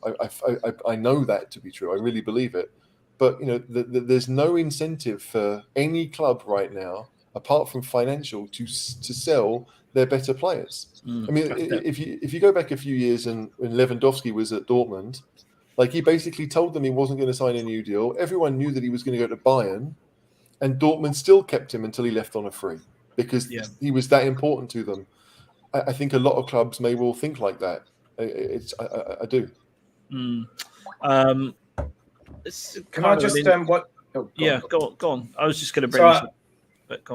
I know that to be true. I really believe it. But there's no incentive for any club right now, apart from financial, to sell their better players. I mean, if you go back a few years and when Lewandowski was at Dortmund, like, he basically told them he wasn't going to sign a new deal. Everyone knew that he was going to go to Bayern, and Dortmund still kept him until he left on a free because he was that important to them. I think a lot of clubs may well think like that. I do. Can I just what? Oh, go on. I was just going to bring this up.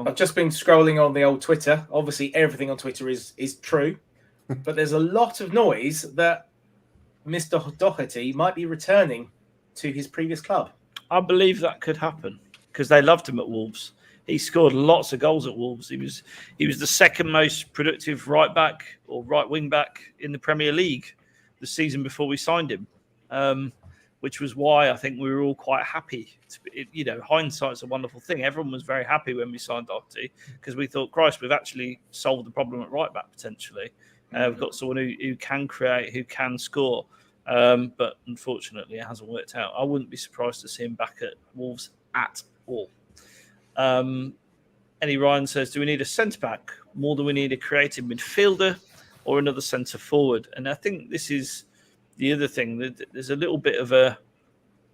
I've just been scrolling on the old Twitter. Obviously, everything on Twitter is true, but there's a lot of noise that Mr. Doherty might be returning to his previous club. I believe that could happen because they loved him at Wolves. He scored lots of goals at Wolves. He was the second most productive right back or right wing back in the Premier League the season before we signed him. Which was why I think we were all quite happy. Hindsight's a wonderful thing. Everyone was very happy when we signed Doherty because we thought, Christ, we've actually solved the problem at right back potentially. We've got someone who can create, who can score. But unfortunately, it hasn't worked out. I wouldn't be surprised to see him back at Wolves at all. Eddie Ryan says, do we need a centre-back more than we need a creative midfielder or another centre-forward? And I think this is the other thing. There's a little bit of a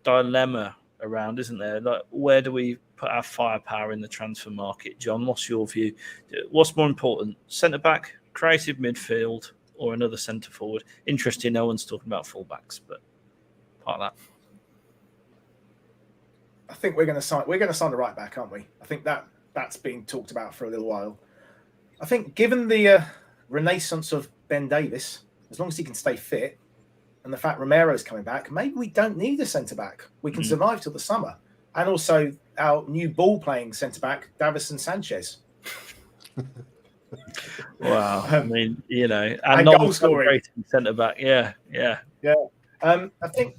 dilemma around, isn't there? Like, where do we put our firepower in the transfer market? John, what's your view? What's more important, centre-back, creative midfield, or another centre-forward? Interesting, no one's talking about full-backs, but part of that. I think we're going to sign the right back, aren't we? I think that's been talked about for a little while. I think given the renaissance of Ben Davies, as long as he can stay fit, and the fact Romero's coming back, maybe we don't need a centre-back. We can survive till the summer. And also our new ball-playing centre-back, Davison Sanchez. Wow. I mean, and goal-scoring centre-back. Yeah. I think,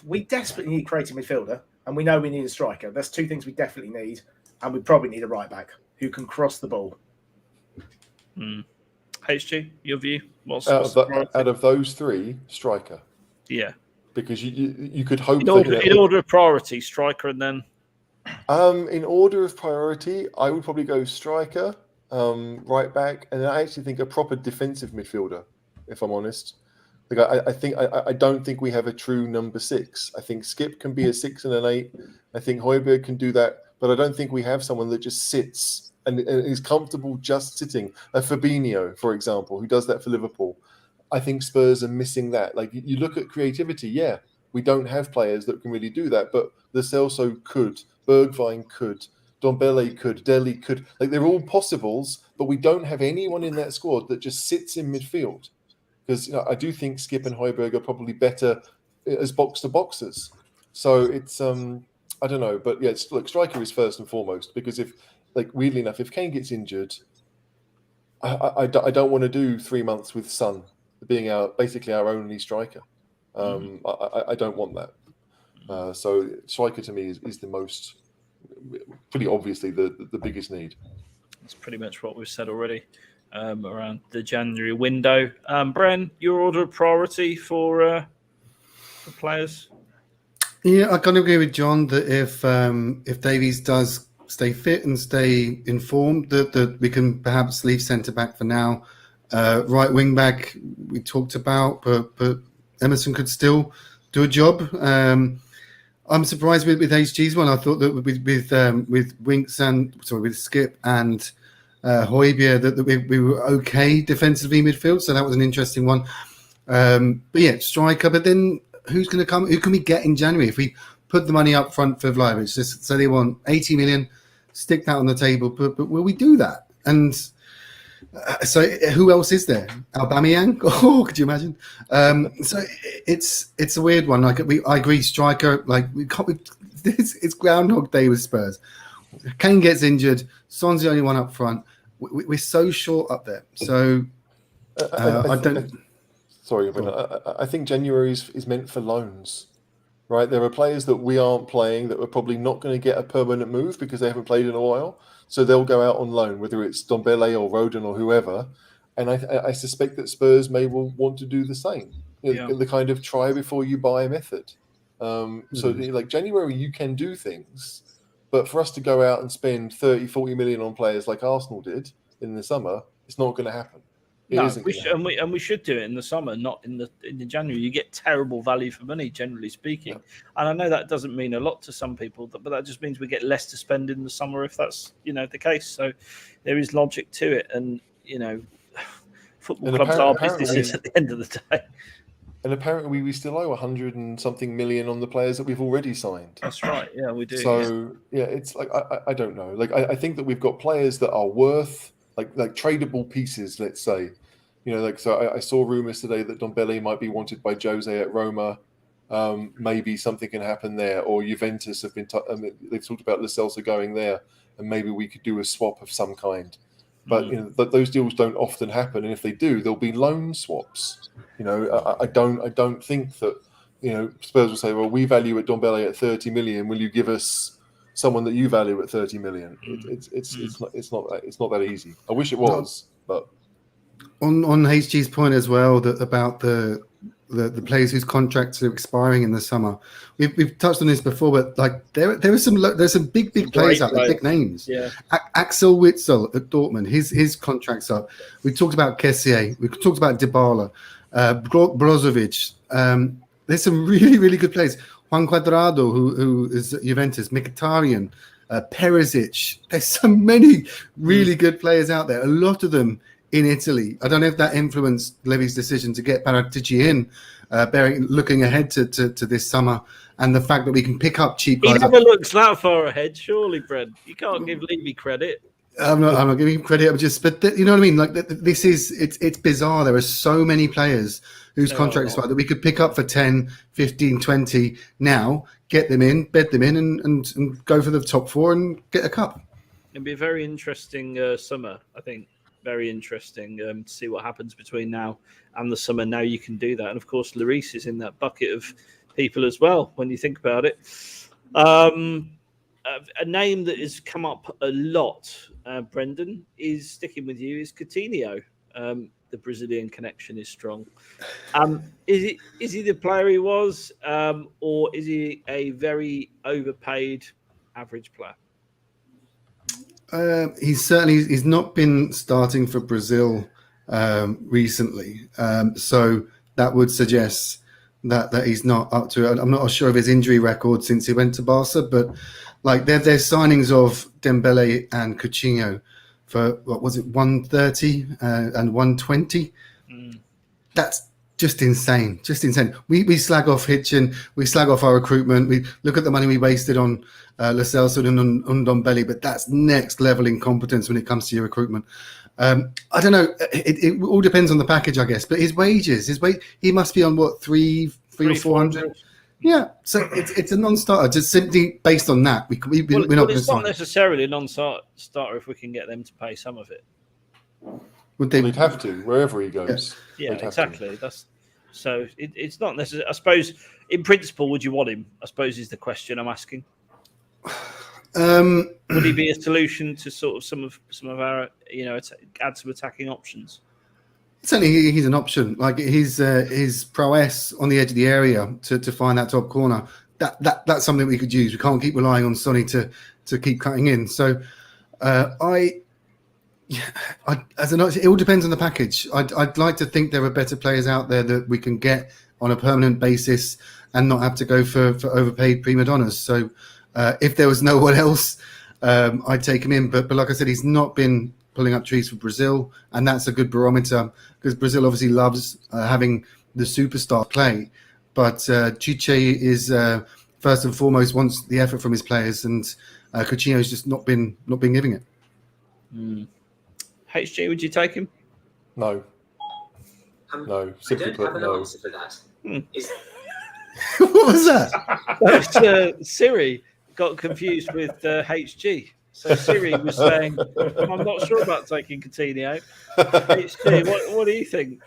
we desperately need a creative midfielder, and we know we need a striker. That's two things we definitely need, and we probably need a right-back who can cross the ball. HG, your view? Out of those three, striker. Yeah. Because you could hope... In order of priority, striker and then... In order of priority, I would probably go striker, right back, and I actually think a proper defensive midfielder, if I'm honest. Like, I don't think we have a true number 6. I think Skip can be a 6 and an 8. I think Højbjerg can do that, but I don't think we have someone that just sits and is comfortable just sitting. A Fabinho, for example, who does that for Liverpool. I think Spurs are missing that. Like, you look at creativity, We don't have players that can really do that, but Lo Celso could, Bergwijn could, Ndombele could, Dele could. Like, they're all possibles, but we don't have anyone in that squad that just sits in midfield. Because I do think Skip and Højbjerg are probably better as box-to-boxers. So it's, I don't know. But yeah, look, striker is first and foremost, because if, like, weirdly enough, if Kane gets injured, I don't want to do 3 months with Son being basically our only striker. I don't want that. So striker to me is the most, pretty obviously the biggest need. That's pretty much what we've said already around the January window. Bren, your order of priority for players? Yeah, I kind of agree with John that if Davies does stay fit and stay informed, that we can perhaps leave centre back for now. Right wing back we talked about, but Emerson could still do a job. I'm surprised with HG's one. I thought that with Winks with Skip and Højbjerg that we were okay defensively midfield. So that was an interesting one. But yeah, striker. But then who's going to come? Who can we get in January if we put the money up front for Vlahovic? Just say they want 80 million, stick that on the table. But will we do that? And so who else is there? Aubameyang? Oh, could you imagine? So it's a weird one. Like I agree, striker. Like it's Groundhog Day with Spurs. Kane gets injured. Son's the only one up front. We're so short up there. So I don't. Sorry, but I think January is meant for loans, right? There are players that we aren't playing that we're probably not going to get a permanent move because they haven't played in a while. So they'll go out on loan, whether it's Ndombele or Rodon or whoever. And I suspect that Spurs may want to do the same. The kind of try before you buy method. So like January, you can do things. But for us to go out and spend 30, 40 million on players like Arsenal did in the summer, it's not going to happen. We should do it in the summer, not in the January. You get terrible value for money, generally speaking. Yeah. And I know that doesn't mean a lot to some people, but that just means we get less to spend in the summer if that's the case. So there is logic to it, and football clubs are businesses at the end of the day. And apparently, we still owe 100 and something million on the players that we've already signed. That's right. Yeah, we do. So it's like I don't know. Like I think that we've got players that are worth like tradable pieces. Let's say, So I saw rumors today that Ndombele might be wanted by Jose at Roma. Maybe something can happen there, or Juventus have been. They've talked about Lo Celso going there, and maybe we could do a swap of some kind. But but those deals don't often happen, and if they do, there'll be loan swaps. I don't think that Spurs will say, well, we value at Ndombele at 30 million. Will you give us someone that you value at 30 million? It's not that easy. I wish it was, but on HG's point as well about the players whose contracts are expiring in the summer. We've touched on this before, but like there's some big players out there, big names. Yeah. Axel Witsel at Dortmund, his contract's up. We talked about Kessié. We talked about Dybala, Brozovic. There's some really, really good players. Juan Cuadrado, who is at Juventus, Mkhitaryan, Perisic. There's so many really good players out there. A lot of them in Italy. I don't know if that influenced Levy's decision to get Paratici in, looking ahead to this summer, and the fact that we can pick up cheap guys. He never looks that far ahead, surely, Brent. You can't give Levy credit. I'm not giving him credit. But you know what I mean? Like this is it's bizarre. There are so many players whose contracts are that we could pick up for 10, 15, 20 now, get them in, bed them in, and go for the top four and get a cup. It'll be a very interesting summer, I think. Very interesting to see what happens between now and the summer. Now you can do that. And, of course, Lloris is in that bucket of people as well, when you think about it. A name that has come up a lot, Brendan, is sticking with you, is Coutinho. The Brazilian connection is strong. Is he the player he was, or is he a very overpaid average player? He's not been starting for Brazil recently, so that would suggest that he's not up to it. I'm not sure of his injury record since he went to Barca, but like there's signings of Dembele and Coutinho for what was it, 130 and 120. That's just insane. We slag off Hitchin, we slag off our recruitment. We look at the money we wasted on Lo Celso and Ndombele, but that's next level incompetence when it comes to your recruitment. I don't know. It all depends on the package, I guess. But his wages, he must be on what, three or 400. Yeah, so it's a non-starter. Just simply based on that, we're not. It's not necessarily a non-starter if we can get them to pay some of it. They'd have to wherever he goes. Yeah, exactly. It's not necessary. I suppose in principle, would you want him? I suppose is the question I'm asking. Would he be a solution to sort of some of our add some attacking options? Certainly, he's an option. Like his prowess on the edge of the area to find that top corner. That's something we could use. We can't keep relying on Sonny to keep cutting in. So it all depends on the package. I'd like to think there are better players out there that we can get on a permanent basis and not have to go for overpaid prima donnas. So if there was no one else, I'd take him in. But like I said, he's not been pulling up trees for Brazil, and that's a good barometer because Brazil obviously loves having the superstar play. But Chiche is first and foremost wants the effort from his players, and Coutinho's just not been giving it. HG, would you take him? No. No. Simply put, no. Answer for that. What was that? That was Siri got confused with HG. So Siri was saying, "I'm not sure about taking Coutinho." HG, what do you think?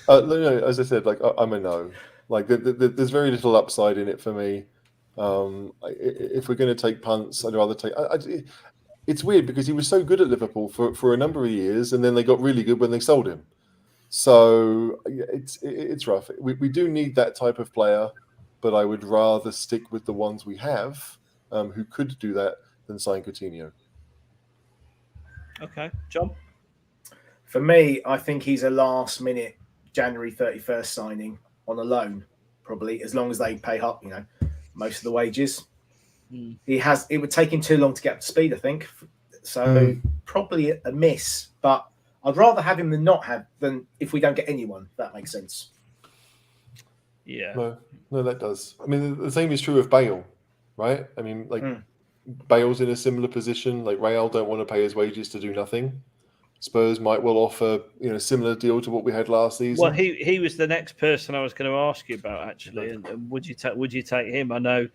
No, as I said, I'm a no. There's very little upside in it for me. If we're going to take punts, I'd rather take. It's weird because he was so good at Liverpool for a number of years, and then they got really good when they sold him. So it's rough. We do need that type of player, but I would rather stick with the ones we have who could do that than sign Coutinho. Okay, John? For me, I think he's a last-minute January 31st signing on a loan, probably, as long as they pay up, most of the wages. It would take him too long to get up to speed, I think. So probably a miss, but I'd rather have him than if we don't get anyone, if that makes sense. Yeah. No, that does. I mean, the same is true of Bale, right? I mean, Bale's in a similar position. Real don't want to pay his wages to do nothing. Spurs might well offer, a similar deal to what we had last season. Well, he was the next person I was going to ask you about, actually. And would you take him? I know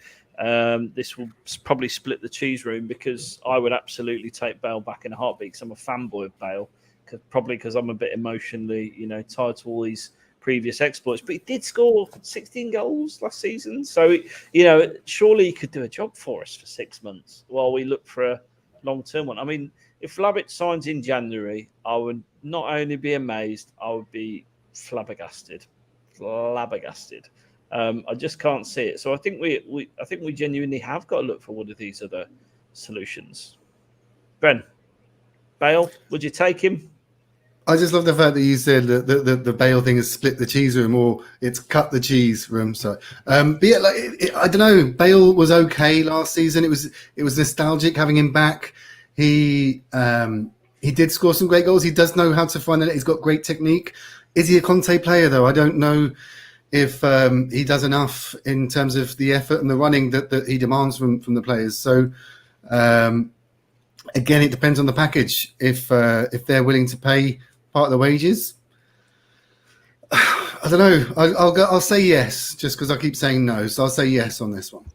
this will probably split the cheese room because I would absolutely take Bale back in a heartbeat because I'm a fanboy of Bale. Probably because I'm a bit emotionally, tied to all these previous exploits. But he did score 16 goals last season. So, surely he could do a job for us for 6 months while we look for a long-term one. I mean, if Labitt signs in January, I would not only be amazed, I would be flabbergasted. I just can't see it. So I think we genuinely have got to look for one of these other solutions. Ben, Bale, would you take him? I just love the fact that you said that the Bale thing has split the cheese room, or it's cut the cheese room. Sorry, but yeah, I don't know. Bale was okay last season. It was nostalgic having him back. He did score some great goals. He does know how to find it. He's got great technique. Is he a Conte player though? I don't know if he does enough in terms of the effort and the running that he demands from the players. So. Again, it depends on the package. If they're willing to pay part of the wages, I don't know. I'll say yes, just because I keep saying no. So I'll say yes on this one.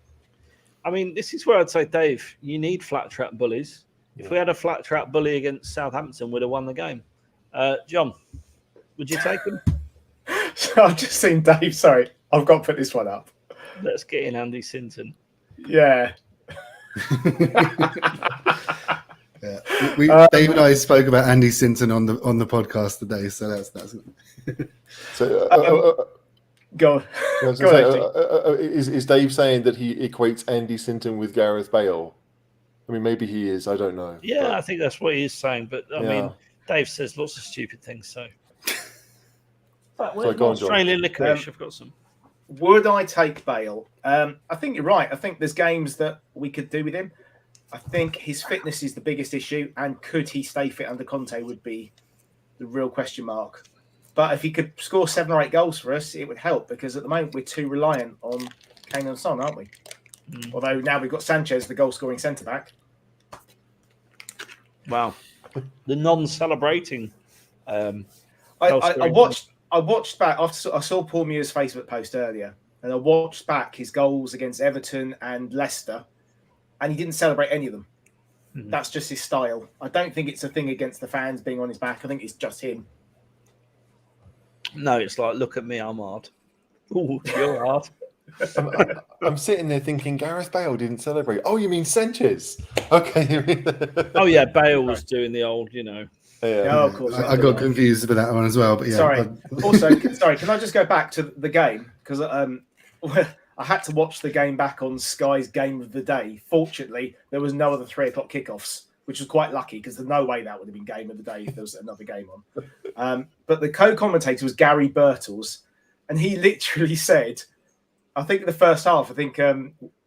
I mean, this is where I'd say, Dave, you need flat trap bullies. If we had a flat trap bully against Southampton, we'd have won the game. John, would you take him? So I've just seen Dave. Sorry, I've got to put this one up. Let's get in Andy Sinton. Yeah. Yeah, Dave and I spoke about Andy Sinton on the podcast today, so that's So, go on. Is Dave saying that he equates Andy Sinton with Gareth Bale? I mean, maybe he is. I don't know. Yeah, but I think that's what he is saying. But I mean, Dave says lots of stupid things. So, where's Australian licorice? I've got some. Would I take Bale? I think you're right. I think there's games that we could do with him. I think his fitness is the biggest issue, and could he stay fit under Conte would be the real question mark. But if he could score 7 or 8 goals for us, it would help, because at the moment we're too reliant on Kane and Son, aren't we? Although now we've got Sanchez, the goal-scoring centre-back. Wow. The non-celebrating. I watched back. I saw Paul Muir's Facebook post earlier, and I watched back his goals against Everton and Leicester, and he didn't celebrate any of them. That's just his style. I don't think it's a thing against the fans being on his back. I think it's just him. No, it's like, look at me, I'm hard. Oh, you're hard. I'm sitting there thinking Gareth Bale didn't celebrate. Oh, you mean Sanchez? Okay. Oh yeah, Bale was doing the old, you know. Yeah. Oh, of course. I got confused with that one as well. But yeah. Sorry. Also, can I just go back to the game? Because I had to watch the game back on Sky's Game of the Day. Fortunately, there was no other 3:00 kickoffs, which was quite lucky, because there's no way that would have been Game of the Day if there was another game on. But the co-commentator was Gary Birtles, and he literally said, I think in the first half,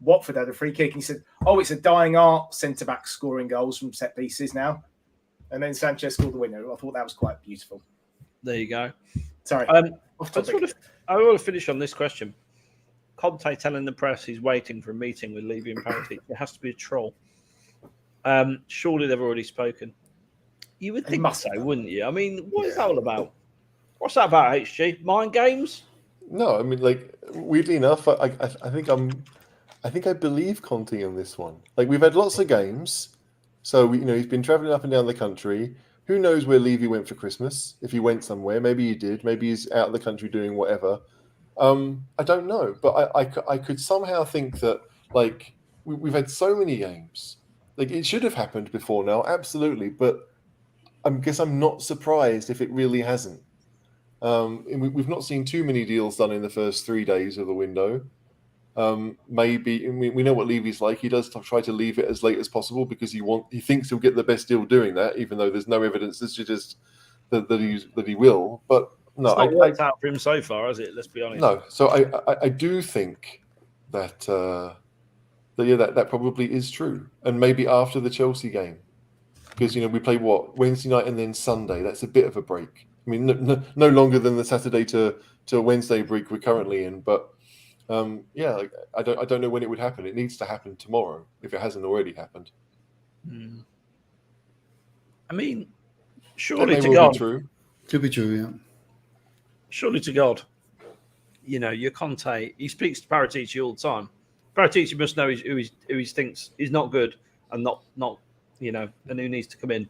Watford had a free kick, and he said, "Oh, it's a dying art, centre-back scoring goals from set pieces now." And then Sanchez scored the winner. I thought that was quite beautiful. There you go. Sorry. I want to finish on this question. Conte telling the press he's waiting for a meeting with Levy and Paratici. It has to be a troll. Surely they've already spoken. You would think so, wouldn't you? I mean, what is that all about? What's that about, HG? Mind games? No, I mean, like, weirdly enough, I think I believe Conte on this one. Like, we've had lots of games, so he's been traveling up and down the country. Who knows where Levy went for Christmas? If he went somewhere, maybe he did. Maybe he's out of the country doing whatever. I don't know, but I could somehow think that, like, we've had so many games. Like, it should have happened before now, absolutely. But I guess I'm not surprised if it really hasn't. We've not seen too many deals done in the first 3 days of the window. Maybe we know what Levy's like. He does try to leave it as late as possible because he thinks he'll get the best deal doing that, even though there's no evidence to suggest that he will. But no, it's not worked out for him so far, has it? Let's be honest. No, so I do think that that probably is true, and maybe after the Chelsea game, because we play Wednesday night and then Sunday. That's a bit of a break. I mean, no longer than the Saturday to Wednesday break we're currently in, but I don't know when it would happen. It needs to happen tomorrow if it hasn't already happened. I mean, surely to God, could be true, yeah. Surely to God, your Conte. He speaks to Paratici all the time. Paratici must know who he thinks is not good and not and who needs to come in.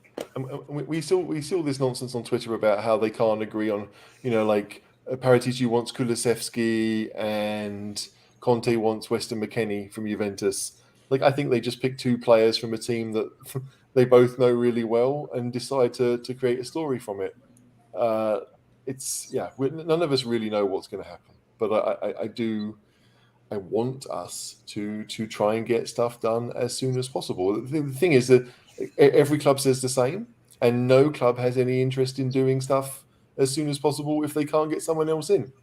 We saw this nonsense on Twitter about how they can't agree on, like Paratici wants Kulusevski and Conte wants Weston McKennie from Juventus. Like, I think they just picked two players from a team that they both know really well and decide to create a story from it. None of us really know what's going to happen, but I want us to try and get stuff done as soon as possible. The thing is that every club says the same, and no club has any interest in doing stuff as soon as possible if they can't get someone else in.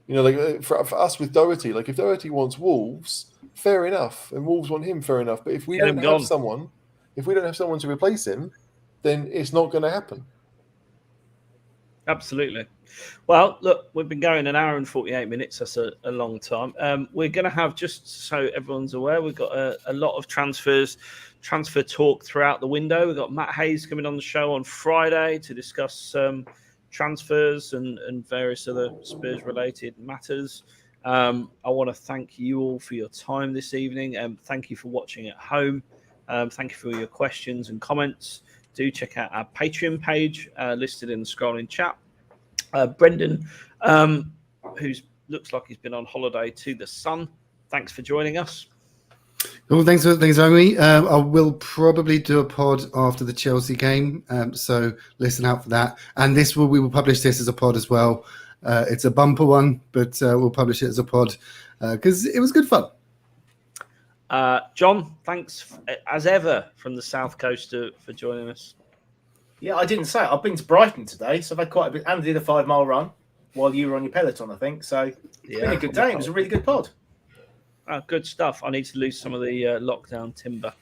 Like for us with Doherty, like if Doherty wants Wolves, fair enough, and Wolves want him, fair enough. But if we don't have someone to replace him, then it's not going to happen. Absolutely. Well, look, we've been going an hour and 48 minutes. That's a long time. We're going to have, just so everyone's aware, we've got a lot of transfer talk throughout the window. We've got Matt Hayes coming on the show on Friday to discuss transfers and various other Spurs-related matters. I want to thank you all for your time this evening, and thank you for watching at home. Thank you for your questions and comments. Do check out our Patreon page listed in the scrolling chat. Brendan, who looks like he's been on holiday to the sun, thanks for joining us. Well, thanks for having me. I will probably do a pod after the Chelsea game, so listen out for that. And we will publish this as a pod as well. It's a bumper one, but we'll publish it as a pod because it was good fun. John, thanks as ever from the South Coast for joining us. Yeah, I didn't say it. I've been to Brighton today, so I've had quite a bit, and did a 5-mile run while you were on your Peloton, I think. So it's been a good day. It was a really good pod. Good stuff. I need to lose some of the lockdown timber.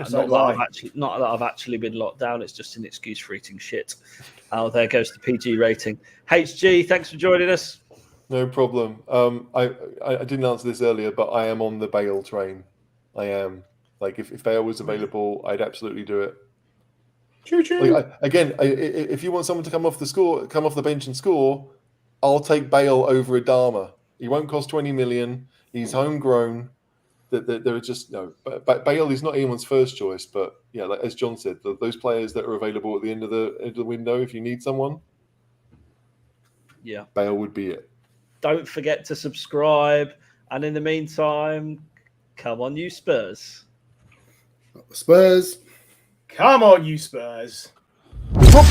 So lie. Not that I've actually been locked down. It's just an excuse for eating shit. Oh, there goes the PG rating. HG, thanks for joining us. No problem. I didn't answer this earlier, but I am on the Bale train. I am. Like, if Bale was available, I'd absolutely do it. Choo-choo. Like, if you want someone to come off the bench and score, I'll take Bale over Adama. He won't cost 20 million. He's homegrown. There are just no. But Bale is not anyone's first choice. But yeah, like as John said, those players that are available at the end of the window, if you need someone, yeah, Bale would be it. Don't forget to subscribe, and in the meantime, come on, you Spurs. Spurs. Come on, you Spurs. Whoop.